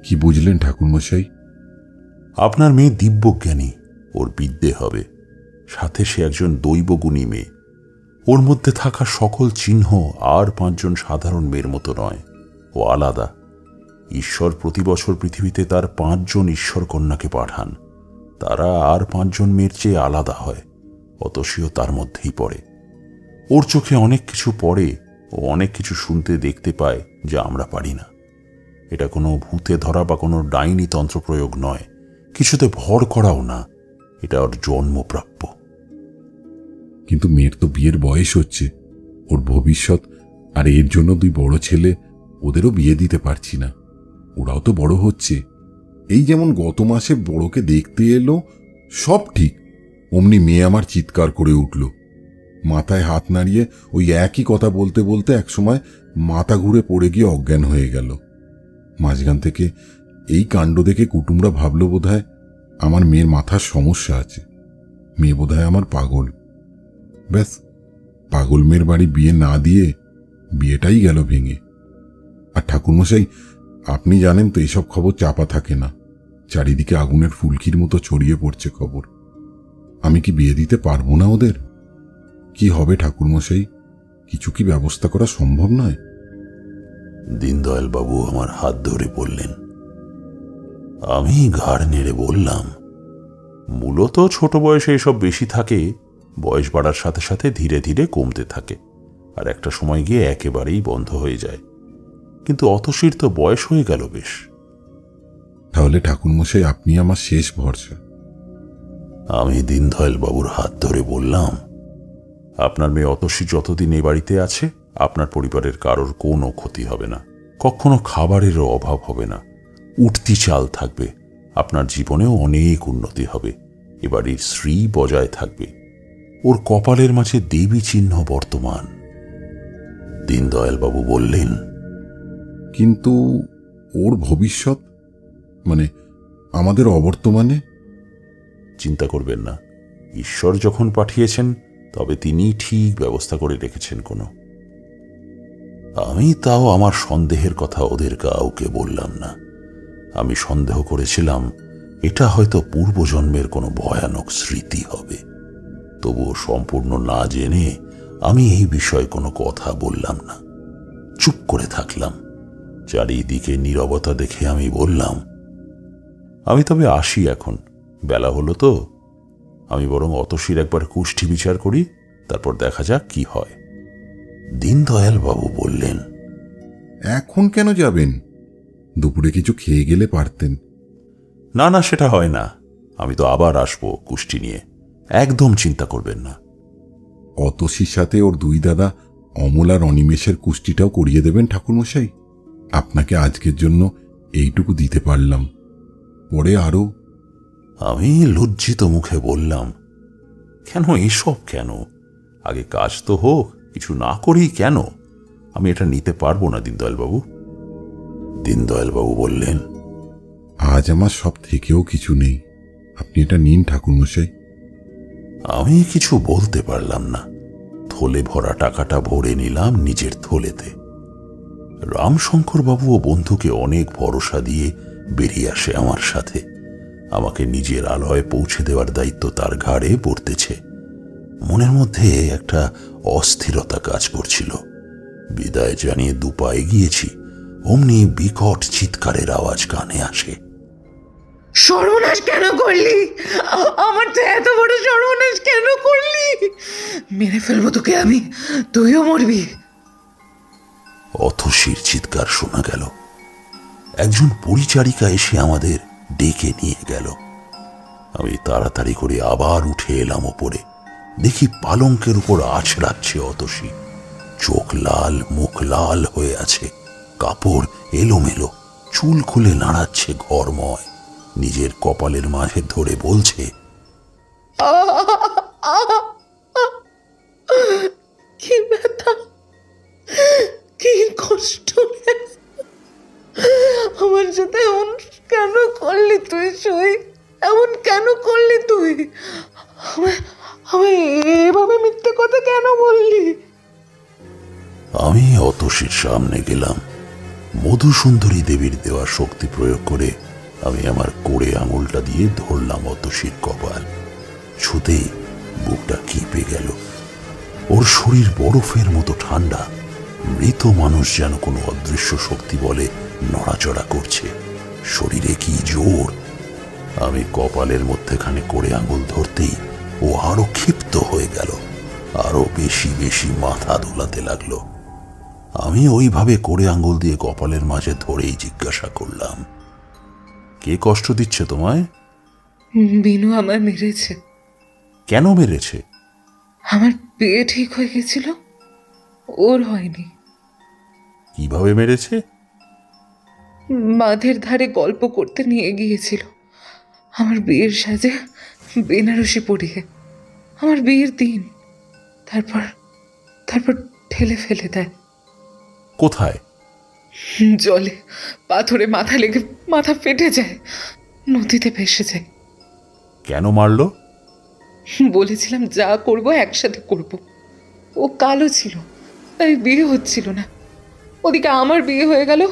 Speaker 7: কি বুঝলেন ঠাকুরমশাই?
Speaker 5: আপনার মেয়ে দিব্যজ্ঞানী, ওর বিদ্যে হবে, সাথে সে একজন দৈবগুণী মেয়ে। ওর মধ্যে থাকা সকল চিহ্ন আর 5 জন সাধারণ মেয়ের মতো নয়, ও আলাদা। ঈশ্বর প্রতি বছর পৃথিবীতে তার 5 জন ঈশ্বর কন্যাকে পাঠান, তারা আর 5 জন মেয়ের চেয়ে আলাদা হয়। অতসীও তার মধ্যেই পড়ে। ওর চোখে অনেক কিছু পড়ে, ও অনেক কিছু শুনতে দেখতে পায় যা আমরা পারি না। এটা কোনো ভূতে ধরা বা কোনো ডাইনি তন্ত্র প্রয়োগ নয়, কিছুতে ভর করাও না, এটা ওর জন্মপ্রাপ্য।
Speaker 7: কিন্তু মেয়ের তো বিয়ের বয়স হচ্ছে, ওর ভবিষ্যৎ, আর এর জন্য 2 বড় ছেলে, ওদেরও বিয়ে দিতে পারছি না। ওরাও তো বড় হচ্ছে। এই যেমন গত মাসে বড়কে দেখতে এলো, সব ঠিক, অমনি মেয়ে আমার চিৎকার করে উঠল। মাথায় হাত নাড়িয়ে ওই একই কথা বলতে বলতে একসময় মাথা ঘুরে পড়ে গিয়ে অজ্ঞান হয়ে গেল। মাঝখান থেকে এই কাণ্ড দেখে কুটুমরা ভাবল বোধহয় আমার মেয়ের মাথার সমস্যা আছে, মেয়ে বোধহয় আমার পাগল। ব্যাস, পাগল মেয়ের বাড়ি বিয়ে না দিয়ে বিয়েটাই গেল ভেঙে। আর ঠাকুরমশাই, আপনি জানেন তো এইসব খবর চাপা থাকে না, চারিদিকে আগুনের ফুলকির মতো ছড়িয়ে পড়ছে খবর। আমি কি বিয়ে দিতে পারবো না ওদের? কি হবে ঠাকুরমশাই, কিছু কি ব্যবস্থা করা সম্ভব নয়?
Speaker 5: দীনদয়াল বাবু আমার হাত ধরে বললেন। আমি ঘাড় নেড়ে বললাম, মূলত ছোট বয়সে এসব বেশি থাকে, বয়স বাড়ার সাথে সাথে ধীরে ধীরে কমতে থাকে, আর একটা সময় গিয়ে একেবারেই বন্ধ হয়ে যায়। কিন্তু অতসীর তো বয়স হয়ে গেল বেশ।
Speaker 7: তাহলে ঠাকুরমশাই আপনি আমার শেষ ভরসা।
Speaker 5: আমি দীনদয়াল বাবুর হাত ধরে বললাম, আপনার মেয়ে অতসী যতদিন এই বাড়িতে আছে, আপনার পরিবারের কারোর কোনো ক্ষতি হবে না, কখনো খাবারেরও অভাব হবে না, উঠতি চাল থাকবে, আপনার জীবনেও অনেক উন্নতি হবে, এ বাড়ির শ্রী বজায় থাকবে, ওর কপালের মাঝে দেবী চিহ্ন বর্তমান। দীনদয়াল বাবু বললেন,
Speaker 7: কিন্তু ওর ভবিষ্যৎ, মানে আমাদের অবর্তমানে?
Speaker 5: চিন্তা করবেন না, ঈশ্বর যখন পাঠিয়েছেন তবে তিনি ঠিক ব্যবস্থা করে রেখেছেন কোনো। আমি তাও আমার সন্দেহের কথা ওদের কাউকে বললাম না। আমি সন্দেহ করেছিলাম এটা হয়তো পূর্বজন্মের কোনো ভয়ানক স্মৃতি হবে, তবুও সম্পূর্ণ না জেনে আমি এই বিষয়ে কোনো কথা বললাম না, চুপ করে থাকলাম। চারিদিকে নীরবতা দেখে আমি বললাম, আমি তবে আসি এখন, বেলা হলো তো। আমি বরং অতসীর একবার কুষ্ঠি বিচার করি, তারপর দেখা যাক কি হয়। দীনদয়াল বাবু বললেন,
Speaker 7: এখন কেন যাবেন? দুপুরে কিছু খেয়ে গেলে পারতেন।
Speaker 5: না না, সেটা হয় না, আমি তো আবার আসবো কুষ্ঠি নিয়ে, একদম চিন্তা করবেন না।
Speaker 7: অতসীর সাথে ওর 2 দাদা অমল আর অনিমেষের কুষ্টিটাও করিয়ে দেবেন ঠাকুরমশাই। আপনাকে আজকের জন্য এইটুকু দিতে পারলাম, পরে আরো।
Speaker 5: আমি লজ্জিত মুখে বললাম, কেন এসব, কেন? আগে কাজ তো হোক, কিছু না করেই কেন? আমি এটা নিতে পারবো না দীনদয়াল বাবু। দীনদয়াল বাবু বললেন,
Speaker 7: আজ আমার সব থেকেও কিছু নেই, আপনি এটা নিন ঠাকুরমশাই।
Speaker 5: আমি কিছু বলতে পারলাম না, থলে ভরা টাকাটা ভরে নিলাম নিজের থলেতে। রামশঙ্কর বাবু ও বন্ধুকে অনেক ভরসা দিয়ে বেরিয়ে আসে আমার সাথে। আমাকে নিজের আলয়ে পৌঁছে দেওয়ার দায়িত্ব তার ঘাড়ে পড়তেছে। মনের মধ্যে একটা অস্থিরতা কাজ করছিল, বিদায় জানিয়ে দুপা এগিয়েছি, অমনি বিকট চিৎকারের আওয়াজ কানে আসে।
Speaker 4: সর্বনাশ কেন করলি? আমার তো এত বড় সর্বনাশ কেন করলি? মেরে ফেলবো তোকে আমি, তুইও মরবি।
Speaker 5: অথসীর চিৎকার শোনা গেল। একজন পরিচারিকা এসে আমাদের ডেকে নিয়ে গেল। আমি তাড়াতাড়ি করে আবার উঠে এলাম ওপরে। দেখি পালঙ্কের উপর আছড়াচ্ছে অতসী। চোখ লাল, মুখ লাল হয়ে আছে, কাপড় এলোমেলো, চুল খুলে নাড়াচ্ছে ঘরময়। নিজের কপালের মাঝে ধরে বলছে,
Speaker 4: কি ব্যথা, কি কষ্ট। আমার সাথে এমন কেন করলি তুই সই? এমন কেন করলি তুই? আমায় এভাবে মিথ্যে কথা কেন বললি?
Speaker 5: আমি অতসীর সামনে গেলাম। মধুসুন্দরী দেবীর দেওয়া শক্তি প্রয়োগ করে আমি আমার কোড়ে আঙুলটা দিয়ে ধরলাম অতসীর কপাল। ছুতেই বুকটা কেঁপে গেল। ওর শরীর বরফের মতো ঠান্ডা। মৃত মানুষ যেন কোনো অদৃশ্য শক্তি বলে নড়াচড়া করছে। শরীরে কি জোর! আমি কপালের মধ্যেখানে কোড়ে আঙুল ধরতেই ও আরো ক্ষিপ্ত হয়ে গেল, আরো বেশি বেশি মাথা দোলাতে লাগলো। আমি ওইভাবে কোড়ে আঙুল দিয়ে কপালের মাঝে ধরেই জিজ্ঞাসা করলাম, কে কষ্ট দিচ্ছে তোমায়?
Speaker 4: বিনু আমায় মেরেছে।
Speaker 5: কেন মেরেছে?
Speaker 4: আমার বিয়ে ঠিক হয়ে গেছিল, ওর হয়নি।
Speaker 5: কিভাবে মেরেছে?
Speaker 4: বাঁধের ধারে গল্প করতে নিয়ে গিয়েছিল আমার বিয়ের সাজে বেনারসি পরিয়ে, আমার বিয়ের দিন। তারপর তারপর ঠেলে ফেলে দেয়
Speaker 5: কোথায়?
Speaker 4: জলে। পাথরে মাথা লেগে মাথা ফেটে যায়, নদীতে ভেসে যায়।
Speaker 5: কেন মারলো?
Speaker 4: বলেছিলাম যা করব একসাথে করব। ও কালো ছিল, তাই বিয়ে হচ্ছিল না। ওদিকে আমার বিয়ে হয়ে গেল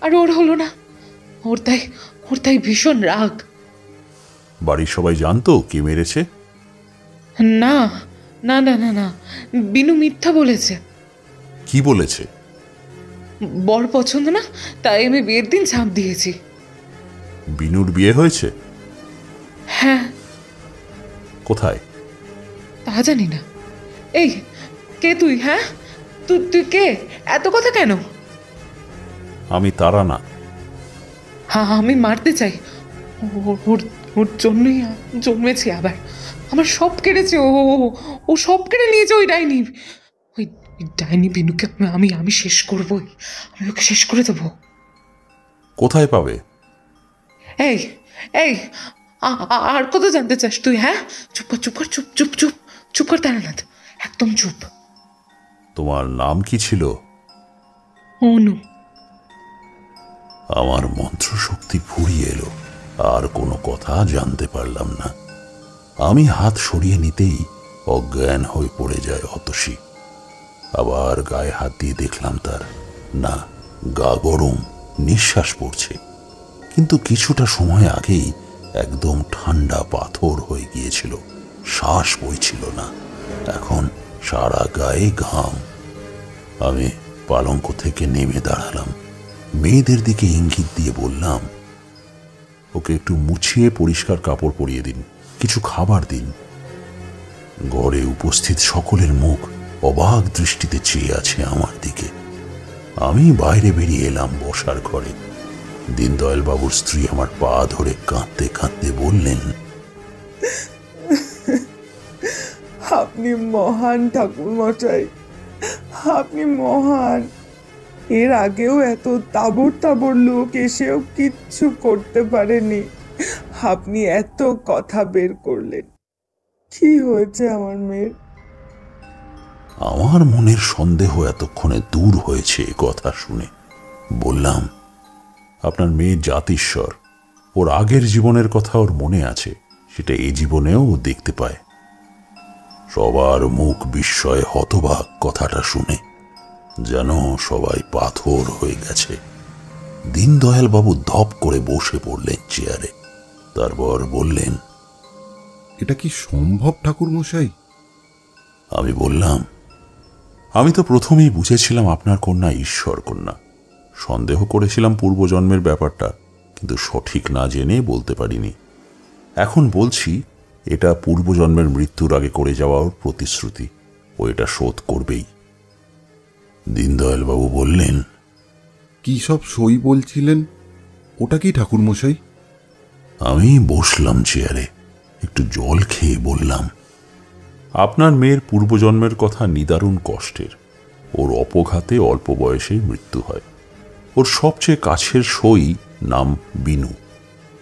Speaker 4: আর ওর হলো না। ওর তাই ভীষণ রাগ।
Speaker 5: বাড়ির সবাই জানতো কে মেরেছে?
Speaker 4: না না না না না, বিনু মিথ্যা বলেছে।
Speaker 5: কি বলেছে?
Speaker 4: বর পছন্দ না, তাই আমি বিয়ের দিন ঝাঁপ দিয়েছি।
Speaker 5: বিনুর বিয়ে হয়েছে?
Speaker 4: হ্যাঁ।
Speaker 5: কোথায়?
Speaker 4: তা জানি না। এই, কে তুই? হ্যাঁ, তুই কে? এত কথা কেন?
Speaker 5: আমি তারানা।
Speaker 4: হ্যাঁ, আমি মারতে চাই। ওর জন্যই জন্মেছি আবার। আমার সব কেড়েছে ও সব কেড়ে নিয়েছে ওই ডাইনি। ওই ডাইনি বিনুকে আমি শেষ করবই। আমি ওকে শেষ করে দেবো।
Speaker 5: কোথায় পাবে?
Speaker 4: এই এই, আর কত জানতে চাস তুই? হ্যাঁ, চুপ কর চুপ কর, চুপ চুপ চুপ চুপ কর তারানাথ, একদম চুপ।
Speaker 5: তোমার নাম কি ছিল?
Speaker 4: অনু।
Speaker 5: আমার মন্ত্র শক্তি ফুরিয়ে এলো, আর কোনো কথা জানতে পারলাম না। আমি হাত সরিয়ে নিতেই অজ্ঞান হয়ে পড়ে যায় অতসী। আবার গায়ে হাত দিয়ে দেখলাম তার না, গা গরম, নিঃশ্বাস পড়ছে, কিন্তু কিছুটা সময় আগেই একদম ঠান্ডা পাথর হয়ে গিয়েছিল। শ্বাস বইছিল না, এখন সারা গায়ে ঘাম। আমি পালঙ্ক থেকে নেমে দাঁড়ালাম, মেয়েদের দিকে ইঙ্গিত দিয়ে বললাম, ওকে একটু মুছিয়ে পরিষ্কার কাপড় পরিয়ে দিন, কিছু খাবার দিন। ঘরে উপস্থিত সকলের মুখ অবাক দৃষ্টিতে চেয়ে আছে আমার দিকে। আমি বাইরে বেরিয়ে এলাম বসার ঘরে। দীনদয়াল বাবুর স্ত্রী আমার পা ধরে কাঁদতে কাঁদতে বললেন,
Speaker 8: আপনি মহান ঠাকুর মশাই, আপনি মহান। এর আগেও এত তাবর তাবর লোক এসেও কিচ্ছু করতে পারেনি, আপনি এত কথা বের করলেন। কি হয়েছে আমার মেয়ের?
Speaker 5: আমার মনের সন্দেহ এতক্ষণে দূর হয়েছে কথা শুনে। বললাম, আপনার মেয়ে জাতিস্বর, ওর আগের জীবনের কথা ওর মনে আছে, সেটা এই জীবনেও ও দেখতে পায়। সবার মুখ বিস্ময়ে হতবাক কথাটা শুনে, যেন সবাই পাথর হয়ে গেছে। দীনদয়াল বাবু ধপ করে বসে পড়লেন চেয়ারে, তারপর বললেন,
Speaker 7: এটা কি সম্ভব ঠাকুর মশাই?
Speaker 5: আমি বললাম, আমি তো প্রথমেই বুঝেছিলাম আপনার কন্যা ঈশ্বর কন্যা। সন্দেহ করেছিলাম পূর্বজন্মের ব্যাপারটা, কিন্তু সঠিক না জেনে বলতে পারিনি। এখন বলছি, এটা পূর্বজন্মের মৃত্যুর আগে করে যাওয়ার প্রতিশ্রুতি। ও এটা শোধ করবেই। দীনদয়ালবাবু বললেন,
Speaker 7: কি সব সই বলছিলেন? ওটা কি ঠাকুরমশাই?
Speaker 5: আমি বসলাম চেয়ারে, একটু জল খেয়ে বললাম, আপনার মেয়ের পূর্বজন্মের কথা নিদারুণ কষ্টের। ওর অপঘাতে অল্প বয়সেই মৃত্যু হয়। ওর সবচেয়ে কাছের সই নাম বিনু।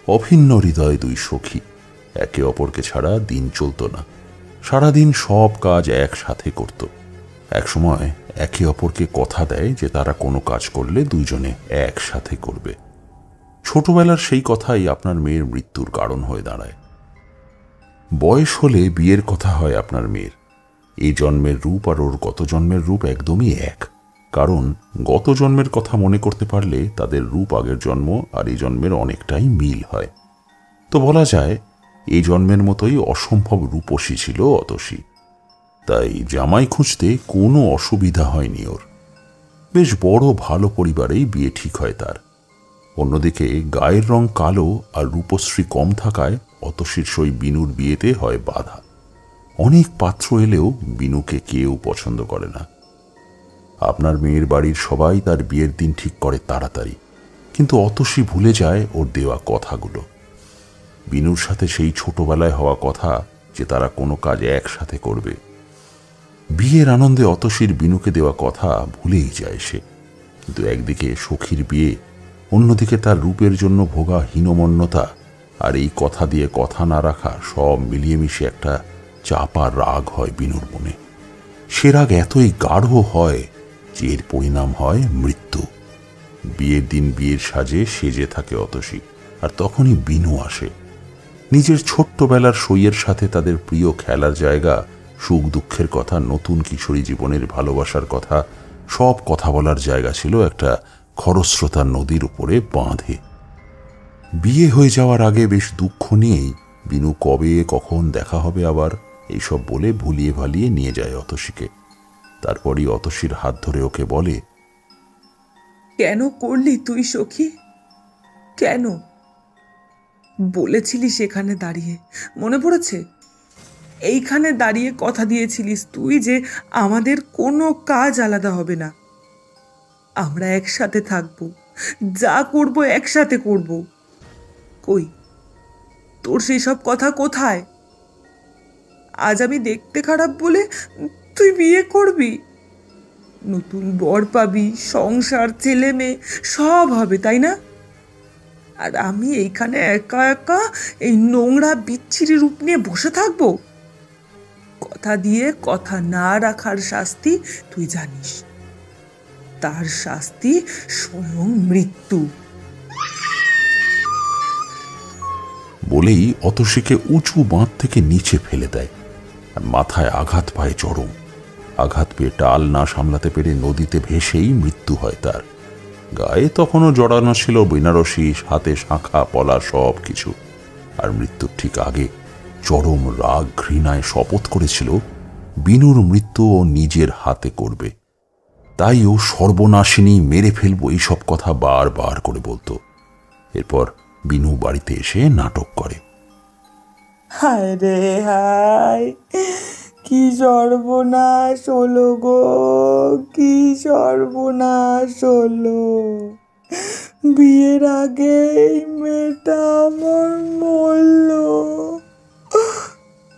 Speaker 5: অভিন্ন হৃদয় দুই সখী, একে অপরকে ছাড়া দিন চলত না। সারাদিন সব কাজ একসাথে করত। একসময় একে অপরকে কথা দেয় যে তারা কোনো কাজ করলে দুইজনে একসাথে করবে। ছোটবেলার সেই কথাই আপনার মেয়ের মৃত্যুর কারণ হয়ে দাঁড়ায়। বয়স হলে বিয়ের কথা হয় আপনার মেয়ের। এই জন্মের রূপ আর ওর গত জন্মের রূপ একদমই এক। কারণ গত জন্মের কথা মনে করতে পারলে তাদের রূপ আগের জন্ম আর এই জন্মের অনেকটাই মিল হয়। তো বলা যায় এই জন্মের মতোই অসম্ভব রূপসী ছিল অতসী। তাই জামাই খুঁজতে কোনো অসুবিধা হয়নি ওর। বেশ বড় ভালো পরিবারেই বিয়ে ঠিক হয় তার। অন্যদিকে গায়ের রং কালো আর রূপশ্রী কম থাকায় অতসীর সই বিনুর বিয়েতে হয় বাধা। অনেক পাত্র এলেও বিনুকে কেউ পছন্দ করে না। আপনার মেয়ের বাড়ির সবাই তার বিয়ের দিন ঠিক করে তাড়াতাড়ি, কিন্তু অতসী ভুলে যায় ওর দেওয়া কথাগুলো। বিনুর সাথে সেই ছোটবেলায় হওয়া কথা যে তারা কোনো কাজ একসাথে করবে। বিয়ের আনন্দে অতসীর বিনুকে দেওয়া কথা ভুলেই যায় সে। কিন্তু একদিকে সখীর বিয়ে, অন্যদিকে তার রূপের জন্য ভোগা হীনমন্যতা আর এই কথা দিয়ে কথা না রাখা, সব মিলিয়ে মিশে একটা চাপা রাগ হয় বিনুর মনে। সে রাগ এতই গাঢ় হয় যে এর পরিণাম হয় মৃত্যু। বিয়ের দিন বিয়ের সাজে সেজে থাকে অতসী, আর তখনই বিনু আসে। নিজের ছোট্টবেলার সইয়ের সাথে তাদের প্রিয় খেলার জায়গা, সুখ দুঃখের কথা, নতুন কিশোরী জীবনের ভালোবাসার কথা, সব কথা বলার জায়গা ছিল একটা খরস্রোতা নদীর উপরে বাঁধে। বিয়ে হয়ে যাওয়ার আগে বেশ দুঃখ নিয়েই বিনু কবে কখন দেখা হবে আবার এইসব বলে ভুলিয়ে ভালিয়ে নিয়ে যায় অতসীকে। তারপরই অতসীর হাত ধরে ওকে বলে,
Speaker 8: কেন করলি তুই সখী? কেন বলেছিলি সেখানে দাঁড়িয়ে, মনে পড়েছে? এইখানে দাঁড়িয়ে কথা দিয়েছিলিস তুই যে আমাদের কোনো কাজ আলাদা হবে না, আমরা একসাথে থাকবো, যা করব একসাথে করব। কই তোর সেই সব কথা কোথায়? আজ আমি দেখতে খারাপ বলে তুই বিয়ে করবি, নতুন বর পাবি, সংসার, ছেলে মেয়ে সব হবে, তাই না? আর আমি এইখানে একা একা এই নোংরা বিচ্ছিরি রূপ নিয়ে বসে থাকবো? কথা দিয়ে কথা না রাখার শাস্তি তুই জানিস, তার শাস্তি স্বয়ং মৃত্যু।
Speaker 5: বলেই অতসীকে উঁচু বাঁধ থেকে নিচে ফেলে দেয়, আর মাথায় আঘাত পায় চরম। আঘাত পেয়ে টাল না সামলাতে পেরে নদীতে ভেসেই মৃত্যু হয় তার। গায়ে তখনও জড়ানো ছিল বেনারসি, হাতে শাঁখা পলা সব কিছু। আর মৃত্যুর ঠিক আগে চরম রাগ ঘৃণায় শপথ করেছিল বিনুর মৃত্যু ও নিজের হাতে করবে। তাই ও সর্বনাশিনী, মেরে ফেলবো, এইসব কথা বারবার করে বলতো। এরপর বিনু বাড়িতে এসে নাটক করে।
Speaker 8: হায় রে হায়, কি সর্বনাশ হলো গো, কি সর্বনাশ হলো! বিয়ের আগে মেয়েটা আমার মরলো,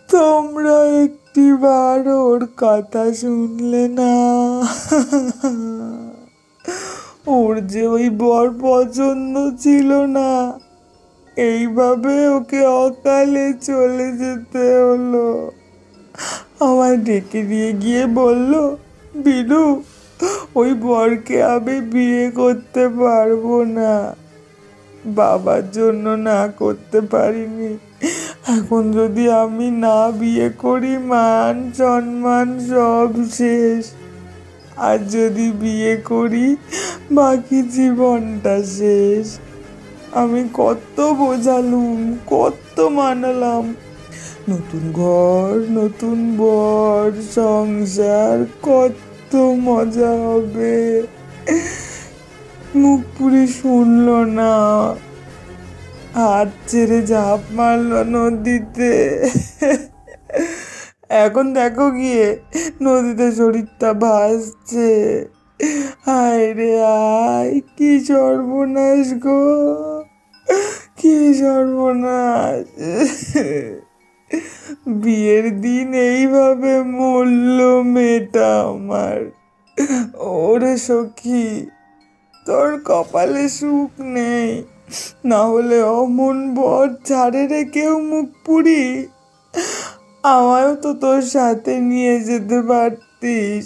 Speaker 8: তোমরা একটিবার ওর কথা শুনলে না? ওর যে ওই বর পছন্দ ছিল না, এইভাবে ওকে অকালে চলে যেতে হলো। আমায় ডেকে দিয়ে গিয়ে বলল, বিনু, ওই বরকে আমি বিয়ে করতে পারবো না, বাবার জন্য না করতে পারিনি। এখন যদি আমি না বিয়ে করি, মান সম্মান সব শেষ। আর যদি বিয়ে করি, বাকি জীবনটা শেষ। আমি কত বোঝালুম, কত মানালাম, নতুন ঘর, নতুন বর, সংসার, কত মজা হবে। মুখ পুরি শুনলো না, হাত ছেড়ে ঝাঁপ মারলো নদীতে। এখন দেখো গিয়ে নদীতে শরীরটা ভাসছে। হায় রে হায়, কি সর্বনাশ গো, কি সর্বনাশ। বিয়ের দিন এইভাবে মরল মেয়েটা আমার। ওরে সখী, তোর কপালে সুখ নেই, না হলে অমন বর ছাড়ে রে কেউ মুখ পুরি। আমায়ও তো তোর সাথে নিয়ে যেতে পারতিস,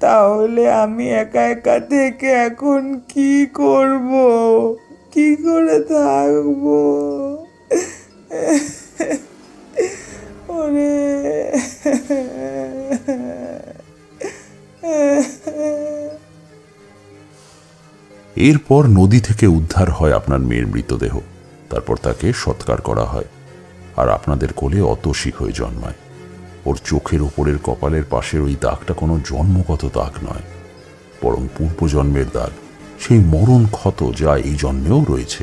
Speaker 8: তাহলে আমি একা একা থেকে এখন কি করব, কি করে থাকবো? ওরে
Speaker 5: এরপর নদী থেকে উদ্ধার হয় আপনার মেয়ের মৃতদেহ। তারপর তাকে সৎকার করা হয়, আর আপনাদের কোলে অতসী হয়ে জন্মায়। ওর চোখের ওপরের কপালের পাশের ওই দাগটা কোনো জন্মগত দাগ নয়, বরং পূর্বজন্মের দাগ, সেই মরণ ক্ষত যা এই জন্মেও রয়েছে।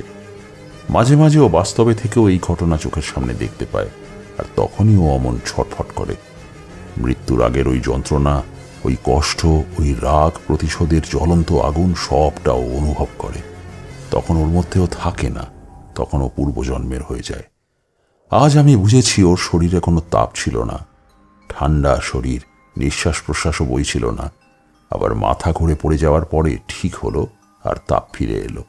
Speaker 5: মাঝে মাঝে ও বাস্তবে থেকেও এই ঘটনা চোখের সামনে দেখতে পায়, আর তখনই ও অমন ছটফট করে। মৃত্যুর আগের ওই যন্ত্রণা, ওই কষ্ট, ওই রাগ, প্রতিশোধের জ্বলন্ত আগুন সবটাও অনুভব করে। তখন ওর মধ্যেও থাকে না, তখন ও পূর্বজন্মের হয়ে যায়। আজ আমি বুঝেছি ওর শরীরে কোনো তাপ ছিল না, ঠান্ডা শরীর, নিঃশ্বাস প্রশ্বাসও বইছিল না। আবার মাথা ঘুরে পড়ে যাওয়ার পরে ঠিক হলো, আর তাপ ফিরে এলো।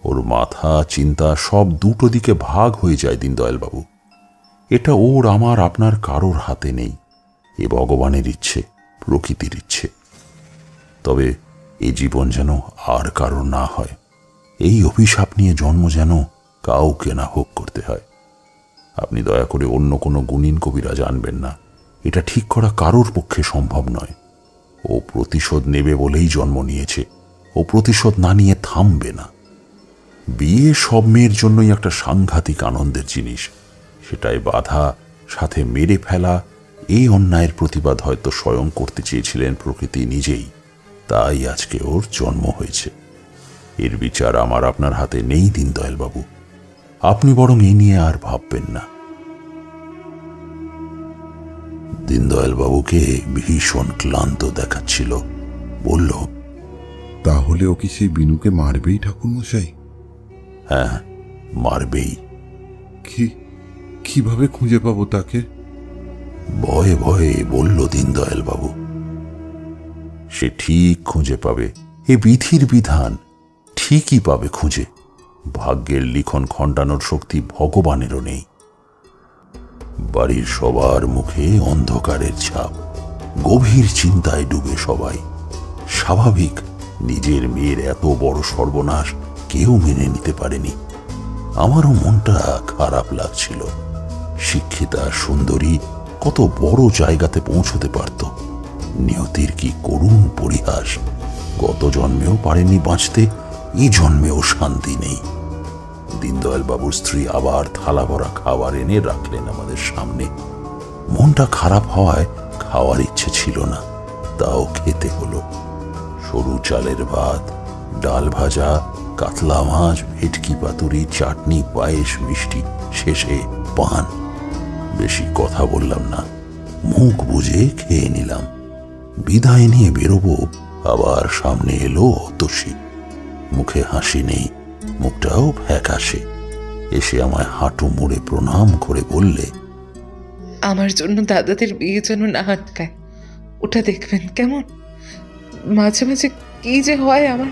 Speaker 5: ওর মাথা, চিন্তা সব দুটো দিকে ভাগ হয়ে যায় দীনদয়ালবাবু। এটা ওর, আমার, আপনার কারোর হাতে নেই। এ ভগবানের ইচ্ছে, প্রকৃতির ইচ্ছে। তবে এই জীবন যেন আর কারোর না হয়, এই অভিশাপ নিয়ে জন্ম যেন কাউকে না ভোগ করতে হয়। আপনি দয়া করে অন্য কোনো গুণীন কবিরাজ আনবেন না, এটা ঠিক করা কারোর পক্ষে সম্ভব নয়। ও প্রতিশোধ নেবে বলেই জন্ম নিয়েছে, ও প্রতিশোধ না নিয়ে থামবে না। বিয়ে সব মেয়ের জন্যই একটা সাংঘাতিক আনন্দের জিনিস, সেটাই বাধা, সাথে মেরে ফেলা। এই অন্যায়ের প্রতিবাদ হয়তো স্বয়ং করতে চেয়েছিলেন প্রকৃতি নিজেই, তাই আজকে ওর জন্ম হয়েছে। এর বিচার আমার আপনার হাতে নেই দীনদয়ালবাবু, আপনি বরং এই নিয়ে আর ভাববেন না। দীনদয়ালবাবুকে ভীষণ ক্লান্ত দেখাচ্ছিল, বলল,
Speaker 7: তাহলে ও কি সেই বিনুকে মারবেই ঠাকুরমশাই?
Speaker 5: হ্যাঁ, মারবেই।
Speaker 7: কিভাবে খুঁজে পাবো তাকে?
Speaker 5: ভয়ে ভয়ে বলল দীনদয়ালবাবু। সে ঠিক খুঁজে পাবে, এ বিধির বিধান, ঠিকই পাবে খুঁজে। ভাগ্যের লিখন খণ্ডানোর শক্তি ভগবানেরও নেই। বাড়ির সবার মুখে অন্ধকারের ছাপ, গভীর চিন্তায় ডুবে সবাই। স্বাভাবিক, নিজের মেয়ের এত বড় সর্বনাশ কেউ মেনে নিতে পারেনি। আমারও মনটা খারাপ লাগছিল। শিক্ষিতা, সুন্দরী, কত বড় জায়গাতে পৌঁছতে পারত। নিয়তির কি করুণ পরিহাস, গত জন্মেও পারেনি বাঁচতে, এই জন্মেও শান্তি নেই। দীনদয়ালবাবুর স্ত্রী আবার থালা ভরা খাবার এনে রাখলেন আমাদের সামনে। মনটা খারাপ হওয়ায় খাওয়ার ইচ্ছে ছিল না, তাও খেতে হলো। সরু চালের ভাত, ডাল ভাজা, কাতলা মাছ, ভেটকি পাতুরি, চাটনি, পায়েস, মিষ্টি, শেষে পান। বেশি কথা বললাম না, মুখ বুজে খেয়ে নিলাম। বিদায় নিয়ে বেরোবো, আবার সামনে এলো অতসী। মুখে হাসি নেই, মুখটাও ফ্যাকাশে। এসে আমায় হাঁটু মুড়ে প্রণাম করে বললে,
Speaker 4: আমার জন্য দাদাদের বিয়ে যেন না আটকায়, ওটা দেখবেন কেমন? মাঝে মাঝে কি যে হয় আমার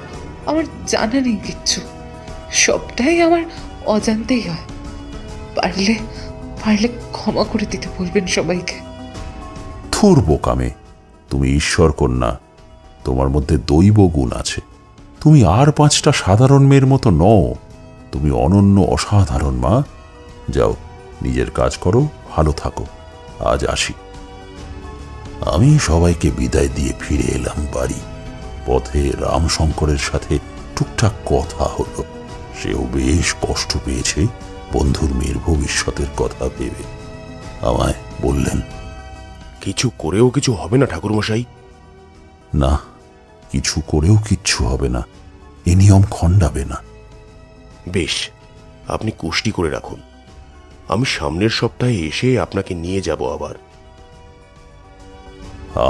Speaker 4: আমার জানা নেই কিচ্ছু, সবটাই আমার অজান্তেই হয়। পারলে পারলে ক্ষমা করে দিতে বলবেন সবাইকে।
Speaker 5: থুর বোকামে, তুমি ঈশ্বর কন্যা, তোমার মধ্যে দৈব গুণ আছে। তুমি আর 5টা সাধারণ মেয়ের মতো নও, তুমি অনন্য, অসাধারণ মা। যাও, নিজের কাজ করো, ভালো থাকো। আজ আসি। আমি সবাইকে বিদায় দিয়ে ফিরে এলাম বাড়ি। পথে রামশঙ্করের সাথে টুকটাক কথা হলো। সেও বেশ কষ্ট পেয়েছে বন্ধুর মেয়ের ভবিষ্যতের কথা ভেবে। আমায় বললেন,
Speaker 6: কিছু করেও কিছু হবে না ঠাকুরমশাই।
Speaker 5: না, কিছু করেও কিচ্ছু হবে না, এ নিয়ম খণ্ডাবে না।
Speaker 6: বেশ, আপনি কুষ্টি করে রাখুন, আমি সামনের সপ্তাহে এসে আপনাকে নিয়ে যাব আবার।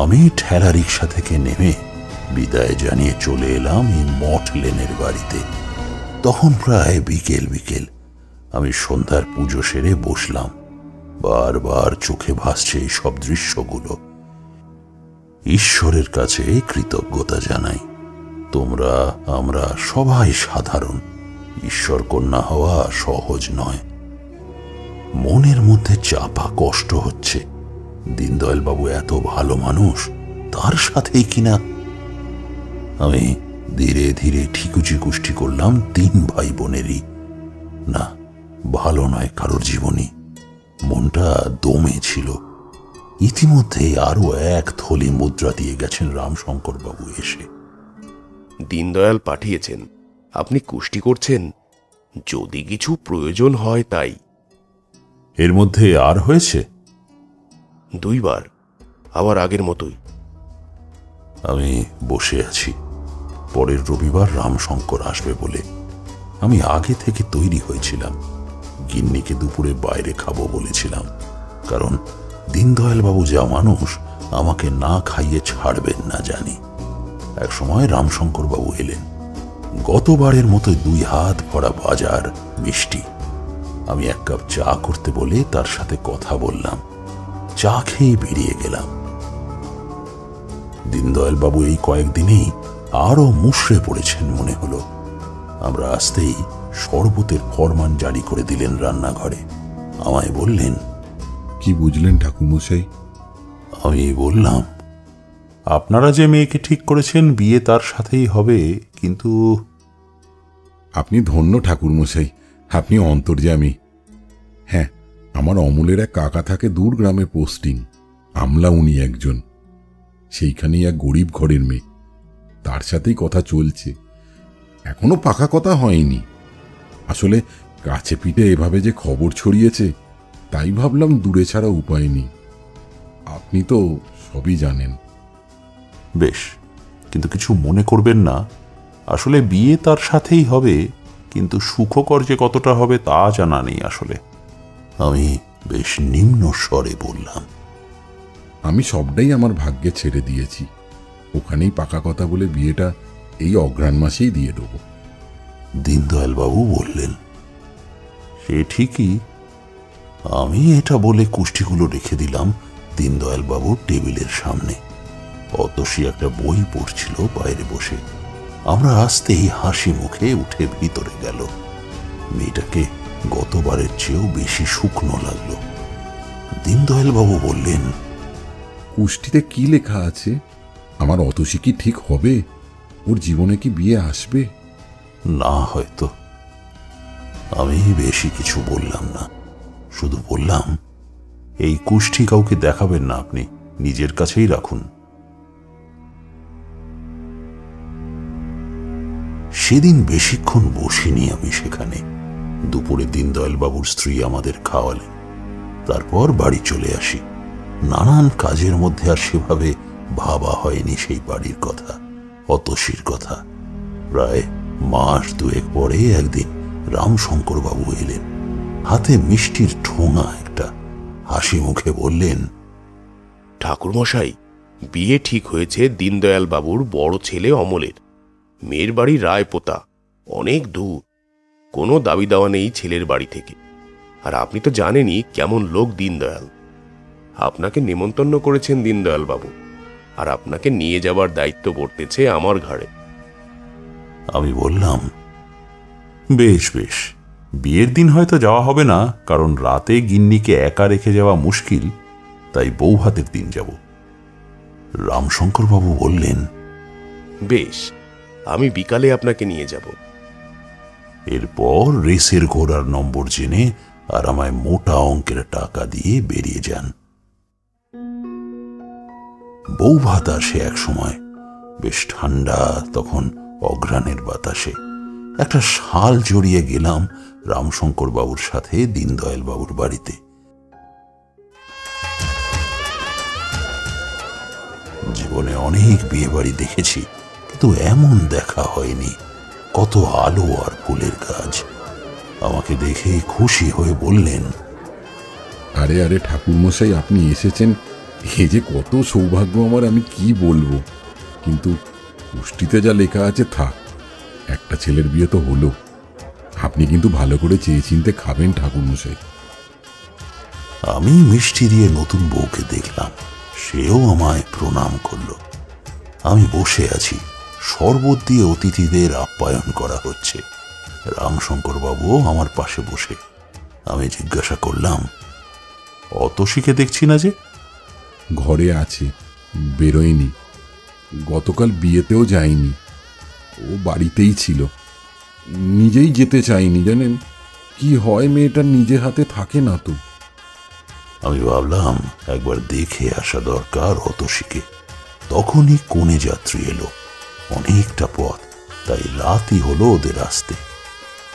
Speaker 5: আমি ঠেলা রিক্সা থেকে নেমে বিদায় জানিয়ে চলে এলাম এই মঠ লেনের বাড়িতে। তখন প্রায় বিকেল বিকেল। আমি সন্ধ্যার পুজো সেরে বসলাম। বারবার চোখে ভাসছে এই সব দৃশ্যগুলো। ঈশ্বরের কাছে কৃতজ্ঞতা জানাই। তোমরা, আমরা সবাই সাধারণ, ঈশ্বর কন্যা হওয়া সহজ নয়। মনের মধ্যে চাপা কষ্ট হচ্ছে। দীনদয়াল বাবু এত ভালো মানুষ, তার সাথেই কিনা। আমি ধীরে ধীরে ঠিকুচি কুষ্টি করলাম 3 ভাই বোনেরই। না, ভালো নয় কারোর জীবনী। মনটা দমে ছিল। ইতিমধ্যে আরো 1 থলি মুদ্রা দিয়ে গেছেন রামশঙ্কর বাবু এসে।
Speaker 6: দীনদয়াল পাঠিয়েছেন, আপনি কুষ্টি করছেন, যদি কিছু প্রয়োজন হয় তাই।
Speaker 5: এর মধ্যে আর হয়েছে?
Speaker 6: 2 বার, আবার আগের মতোই।
Speaker 5: আমি বসে আছি। পরের রবিবার রামশঙ্কর আসবে বলে আমি আগে থেকে তৈরি হয়েছিলাম। গিন্নিকে দুপুরে বাইরে খাবো বলেছিলাম, কারণ দীনদয়াল বাবু যা মানুষ, আমাকে না খাইয়ে ছাড়বেন না জানি। এক সময় রামশঙ্কর বাবু এলেন। গতবারের মতো 2 হাত ভরা বাজার, মিষ্টি। আমি 1 কাপ চা করতে বলে তার সাথে কথা বললাম। চা খেয়ে বেরিয়ে গেলাম। দীনদয়াল বাবু এই কয়েকদিনেই আরো মুষড়ে পড়েছেন মনে হলো। আমরা আসতেই শরবতের ফরমান জারি করে দিলেন রান্নাঘরে। আমায় বললেন,
Speaker 7: কি বুঝলেন ঠাকুরমশাই?
Speaker 5: আমি বললাম, আপনারা যে মেয়েকে ঠিক করেছেন বিয়ে তার সাথেই হবে, কিন্তু
Speaker 7: আপনি ধন্য ঠাকুরমশাই, আপনি অন্তর্যামী। হ্যাঁ, আমার অমলের এক কাকা থাকে দূর গ্রামে পোস্টিং, আমলা উনি একজন। সেইখানেই এক গরিব ঘরের মেয়ে, তার সাথেই কথা চলছে। এখনো পাকা কথা হয়নি। আসলে কাছে পিঠে এভাবে যে খবর ছড়িয়েছে, তাই ভাবলাম দূরে ছাড়া উপায় নেই। আপনি তো সবই জানেন।
Speaker 5: বেশ, কিন্তু কিছু মনে করবেন না। আসলে বিয়ে তার সাথেই হবে, কিন্তু সুখকর যে কতটা হবে তা জানা নেই আসলে। আমি বেশ নিম্ন স্বরে বললাম,
Speaker 7: আমি সবটাই আমার ভাগ্যে ছেড়ে দিয়েছি। ওখানেই পাকা কথা বলে বিয়েটা এই অঘ্রাণ মাসেই দিয়ে দেবো।
Speaker 5: দীনদয়াল বাবু বললেন, সে ঠিকই। আমি এটা বলে কুষ্টিগুলো রেখে দিলাম দীনদয়াল বাবুর টেবিলের সামনে। অতসী একটা বই পড়ছিল বাইরে বসে। আমরা আসতেই হাসি মুখে উঠে ভিতরে গেল। মেয়েটাকে গতবারের চেয়েও বেশি শুকনো লাগলো। দীনদয়াল বাবু বললেন,
Speaker 7: কুষ্টিতে কি লেখা আছে? আমার অতসী কি ঠিক হবে? ওর জীবনে কি বিয়ে আসবে?
Speaker 5: না হয়তো। আমি বেশি কিছু বললাম না, শুধু বললাম, এই কুষ্টি কাউকে দেখাবেন না, আপনি নিজের কাছেই রাখুন। সেদিন বেশিক্ষণ বসিনি আমি সেখানে। দুপুরে দীনদয়াল বাবুর স্ত্রী আমাদের খাওয়ালেন। তারপর বাড়ি চলে আসি। নানান কাজের মধ্যে আর সেভাবে ভাবা হয়নি সেই বাড়ির কথা, অতসীর কথা। প্রায় মাস 2 পরে একদিন রামশঙ্কর বাবু এলেন। হাতে মিষ্টির ঠোঙা একটা। হাসি মুখে বললেন,
Speaker 6: ঠাকুরমশাই, বিয়ে ঠিক হয়েছে দীনদয়াল বাবুর বড় ছেলে অমলের। মেয়ের বাড়ি রায়পোতা, অনেক দূর। কোনো দাবি দাওয়া নেই ছেলের বাড়ি থেকে। আর আপনি তো জানেনই কেমন লোক দীনদয়াল। আপনাকে নেমন্তন্ন করেছেন দীনদয়াল বাবু, আর আপনাকে নিয়ে যাবার দায়িত্ব পড়তেছে আমার ঘাড়ে।
Speaker 5: আমি বললাম, বেশ বেশ, বিয়ের দিন হয়তো যাওয়া হবে না, কারণ রাতে গিন্নিকে একা রেখে যাওয়া মুশকিল, তাই বউ ভাতের দিন যাব। রামশঙ্কর বাবু বললেন,
Speaker 6: বেশ, আমি বিকালে আপনাকে নিয়ে যাব।
Speaker 5: এরপর রেসের ঘোড়ার নম্বর জেনে আর আমায় মোটা অঙ্কের টাকা দিয়ে বেরিয়ে যান। বউ ভাত আসে এক সময়, বেশ ঠান্ডা তখন, অঘ্রাণের বাতাসে। একটা শাল জড়িয়ে গেলাম রামশঙ্কর বাবুর সাথে দীনদয়াল বাবুর বাড়িতে। জীবনে অনেক বিয়ে বাড়ি দেখেছি, কিন্তু এমন দেখা হয়নি। কত আলো আর ফুলের কাজ। আমাকে দেখে খুশি হয়ে বললেন,
Speaker 7: আরে আরে ঠাকুরমশাই, আপনি এসেছেন, এ যে কত সৌভাগ্য আমার, আমি কি বলবো। কিন্তু পুষ্টিতে যা লেখা আছে থাক, একটা ছেলের বিয়ে তো হলো। আপনি কিন্তু ভালো করে চেয়ে চিনতে খাবেন ঠাকুরমশাই।
Speaker 5: আমি মিষ্টি দিয়ে নতুন বউকে দেখলাম, সেও আমায় প্রণাম করল। আমি বসে আছি, শরবত দিয়ে অতিথিদের আপ্যায়ন করা হচ্ছে। রামশঙ্কর বাবু আমার পাশে বসে। আমি জিজ্ঞাসা করলাম, অতসীকে দেখছি না যে?
Speaker 7: ঘরে আছে, বেরোয়নি। গতকাল বিয়েতেও যায়নি, ও বাড়িতেই ছিল। নিজেই যেতে চাইনি, জানেন কি হয়, মেয়েটার নিজে হাতে থাকে না তো।
Speaker 5: আমি ভাবলাম একবার দেখে আসা দরকার অতসীকে। তখনই কনে যাত্রী এলো, অনেকটা পথ, তাই রাতই হলো ওদের আসতে।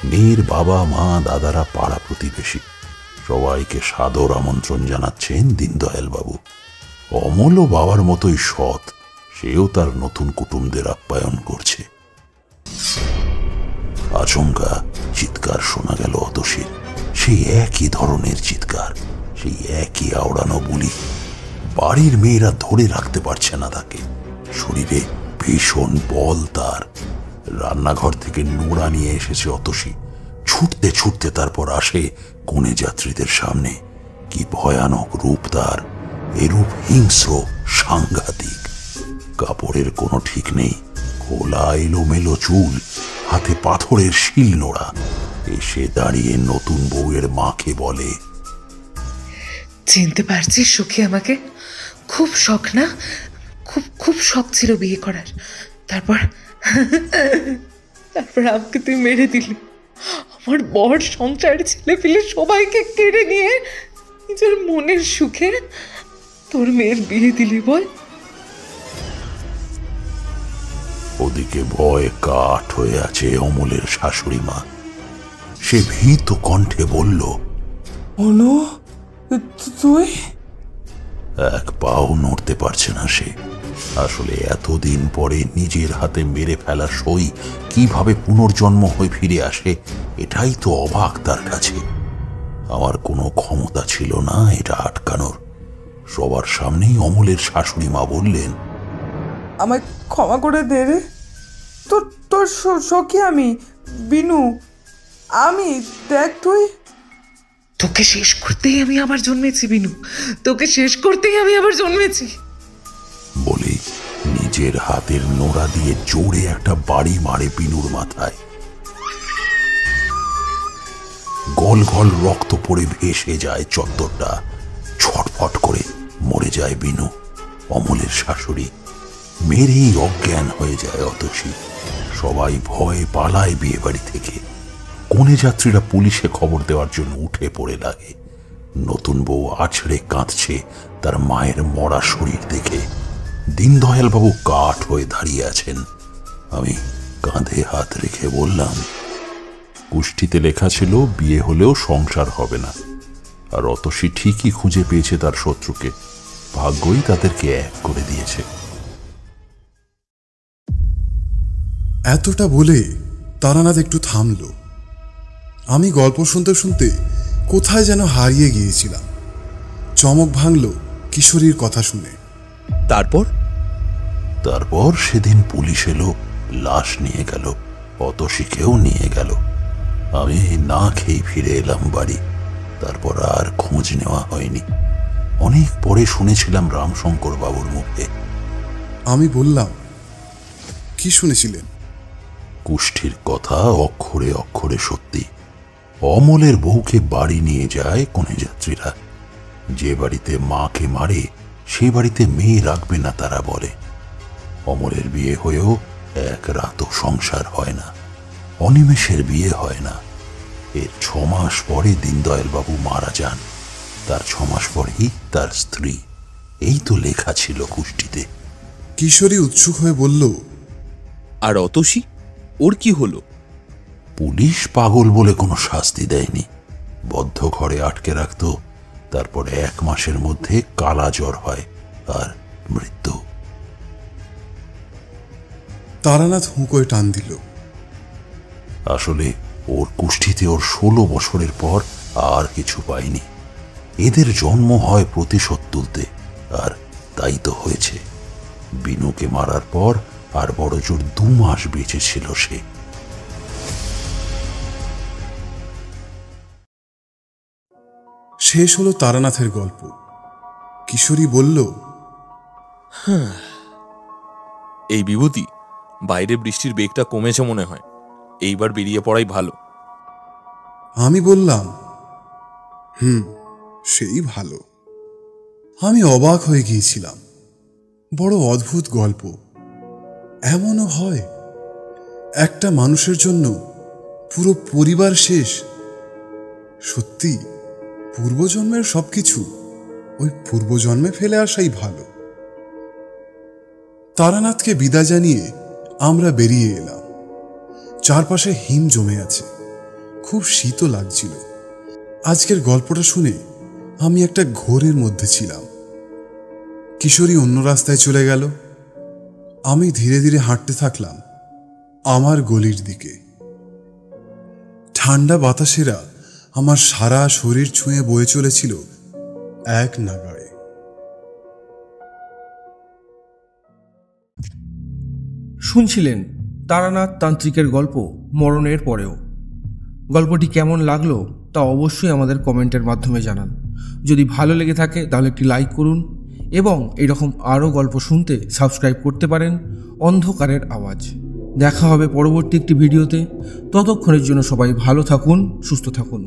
Speaker 5: মেয়ের বাবা মা দাদারা পাড়া প্রতিবেশী, সবাইকে সাদর আমন্ত্রণ জানাচ্ছেন দীনদয়াল বাবু। অমলও বাবার মতোই সৎ, সেও তার নতুন কুটুমদের আপ্যায়ন করছে। আচমকা চিৎকার শোনা গেল অতসীর, সেই একই ধরনের চিৎকার, সেই একই আওড়ানো বুলি। বাড়ির মেয়েরা ধরে রাখতে পারছে না তাকে, শরীরে ভীষণ বল তার। রান্নাঘর থেকে নোড়া নিয়ে এসেছে অতসী, ছুটতে ছুটতে তারপর আসে কনে যাত্রীদের সামনে। কি ভয়ানক রূপ তার! এরূপ হিংস্র, সাংঘাতিক। কাপড়ের কোনো ঠিক নেই, খোলা এলোমেলো চুল, হাতে পাথরের শিল নোড়া। এসে দাঁড়িয়ে নতুন বউয়ের মাকে বলে,
Speaker 4: চিনতে পারছিস সখী আমাকে? খুব শখ না? খুব খুব শখ ছিল বিয়ে করার। তারপর তারপর আমাকে তুই মেরে দিলি। আমার বর, সংসার, ছেলে পেলে সবাইকে কেড়ে নিয়ে নিজের মনের সুখে তোর মেয়ের বিয়ে দিলি বল।
Speaker 5: ওদিকে ভয়ে কাঠ হয়ে আছে অমলের শাশুড়ি মা। সে ভীত কণ্ঠে বলল,
Speaker 8: অনু, তুই?
Speaker 5: এক পাও নড়তে পারছে না সে। আসলে এতদিন পরে নিজের হাতে মেরে ফেলা সই কিভাবে পুনর্জন্ম হয়ে ফিরে আসে, এটাই তো অবাক তার কাছে। আমার কোনো ক্ষমতা ছিল না এটা আটকানোর। সবার সামনেই অমলের শাশুড়ি মা বললেন,
Speaker 8: আমায় ক্ষমা করে দে রে। তোর তোর সখী আমি, বিনু। আমি, দেখ তুই।
Speaker 4: তোকে শেষ করতেই আমি আবার জন্মেছি বিনু, তোকে শেষ করতেই আমি আবার জন্মেছি।
Speaker 5: বলে নিজের হাতের নোড়া দিয়ে জোরে একটা বাড়ি মারে বিনুর মাথায়। গল গল রক্ত পড়ে ভেসে যায় চত্বরটা। ছটফট করে মরে যায় বিনু, অমলের শাশুড়ি। মেরেই অজ্ঞান হয়ে যায় অতসী। সবাই ভয়ে পালায় বিয়ে বাড়ি থেকে। কনে যাত্রীরা পুলিশে খবর দেওয়ার জন্য উঠে পড়ে লাগে। নতুন বউ আছড়ে কাঁদছে তার মায়ের মরা শরীর দেখে। দীনদয়াল বাবু কাঠ হয়ে দাঁড়িয়ে আছেন। আমি কাঁধে হাত রেখে বললাম, কুষ্ঠিতে লেখা ছিল বিয়ে হলেও সংসার হবে না, আর অতসী ঠিকই খুঁজে পেয়েছে তার শত্রুকে। ভাগ্যই তাদেরকে এক করে দিয়েছে।
Speaker 2: এতটা বলে তারানাথ একটু থামল। আমি গল্প শুনতে শুনতে কোথায় যেন হারিয়ে গিয়েছিলাম। চমক ভাঙল কিশোরীর কথা শুনে।
Speaker 5: তারপর সেদিন পুলিশ এলো, লাশ নিয়ে গেল, অতসীকেও নিয়ে গেল। আমি না খেয়ে ফিরে এলাম বাড়ি। তারপর আর খোঁজ নেওয়া হয়নি। অনেক পরে শুনেছিলাম রামশঙ্কর বাবুর মুখে।
Speaker 2: আমি বললাম, কি শুনেছিলেন?
Speaker 5: কুষ্ঠির কথা অক্ষরে অক্ষরে সত্যি। অমলের বউকে বাড়ি নিয়ে যায় কনে যাত্রীরা। যে বাড়িতে মাকে মারে সে বাড়িতে মেয়ে রাখবে না তারা বলে। অমলের বিয়ে হয়েও এক রাতও সংসার হয় না, অনিমেষের বিয়ে হয় না। এর 6 মাস পরে দীনদয়াল বাবু মারা যান। তার 6 মাস পরেই তার স্ত্রী। এই তো লেখা ছিল কুষ্ঠিতে।
Speaker 2: কিশোরী উৎসুক হয়ে বলল,
Speaker 3: আর অতসী, ওর কি হলো?
Speaker 5: পুলিশ পাগল বলে কোনো শাস্তি দেয়নি, বদ্ধ ঘরে আটকে রাখত। তারপরে 1 মাসের মধ্যে কালা জ্বর হয় আর মৃত্যু।
Speaker 2: তারানাথ হুঁকোয় টান দিল।
Speaker 5: আসলে ওর কুষ্ঠিতে ওর 16 বছরের পর আর কিছু পায়নি। এদের জন্ম হয় প্রতিশোধ তুলতে, আর তাই তো হয়েছে। বিনুকে মারার পর আর বড় জোর 2 মাস বেঁচে ছিল সে।
Speaker 2: শেষ হলো তারানাথের গল্প। কিশোরী বলল,
Speaker 3: এই বিভূতি, বাইরে বৃষ্টির বেগটা কমেছে মনে হয়, এইবার বেরিয়ে পড়াই ভালো।
Speaker 2: আমি বললাম, সেই ভালো। আমি অবাক হয়ে গিয়েছিলাম। বড় অদ্ভুত গল্প। এমনও হয়, একটা মানুষের জন্য পুরো পরিবার শেষ। সত্যি পূর্বজন্মের সবকিছু ওই পূর্বজন্মে ফেলে আসাই ভালো। তারানাথকে বিদায় জানিয়ে আমরা বেরিয়ে এলাম। চারপাশে হিম জমে আছে, খুব শীতও লাগছিল। আজকের গল্পটা শুনে আমি একটা ঘোরের মধ্যে ছিলাম। কিশোরী অন্য রাস্তায় চলে গেল। আমি ধীরে ধীরে হাঁটতে থাকলাম আমার গলির দিকে। ঠান্ডা বাতাসেরা আমার সারা শরীর ছুঁয়ে বয়ে চলেছিল এক নাগাড়ে।
Speaker 1: শুনছিলেন তারানাথ তান্ত্রিকের গল্প মরণের পরেও। গল্পটি কেমন লাগলো তা অবশ্যই আমাদের কমেন্টের মাধ্যমে জানান। যদি ভালো লেগে থাকে তাহলে একটি লাইক করুন এবং এরকম আরও গল্প শুনতে সাবস্ক্রাইব করতে পারেন অন্ধকারের আওয়াজ। দেখা হবে পরবর্তী একটি ভিডিওতে। ততক্ষণের জন্য সবাই ভালো থাকুন, সুস্থ থাকুন।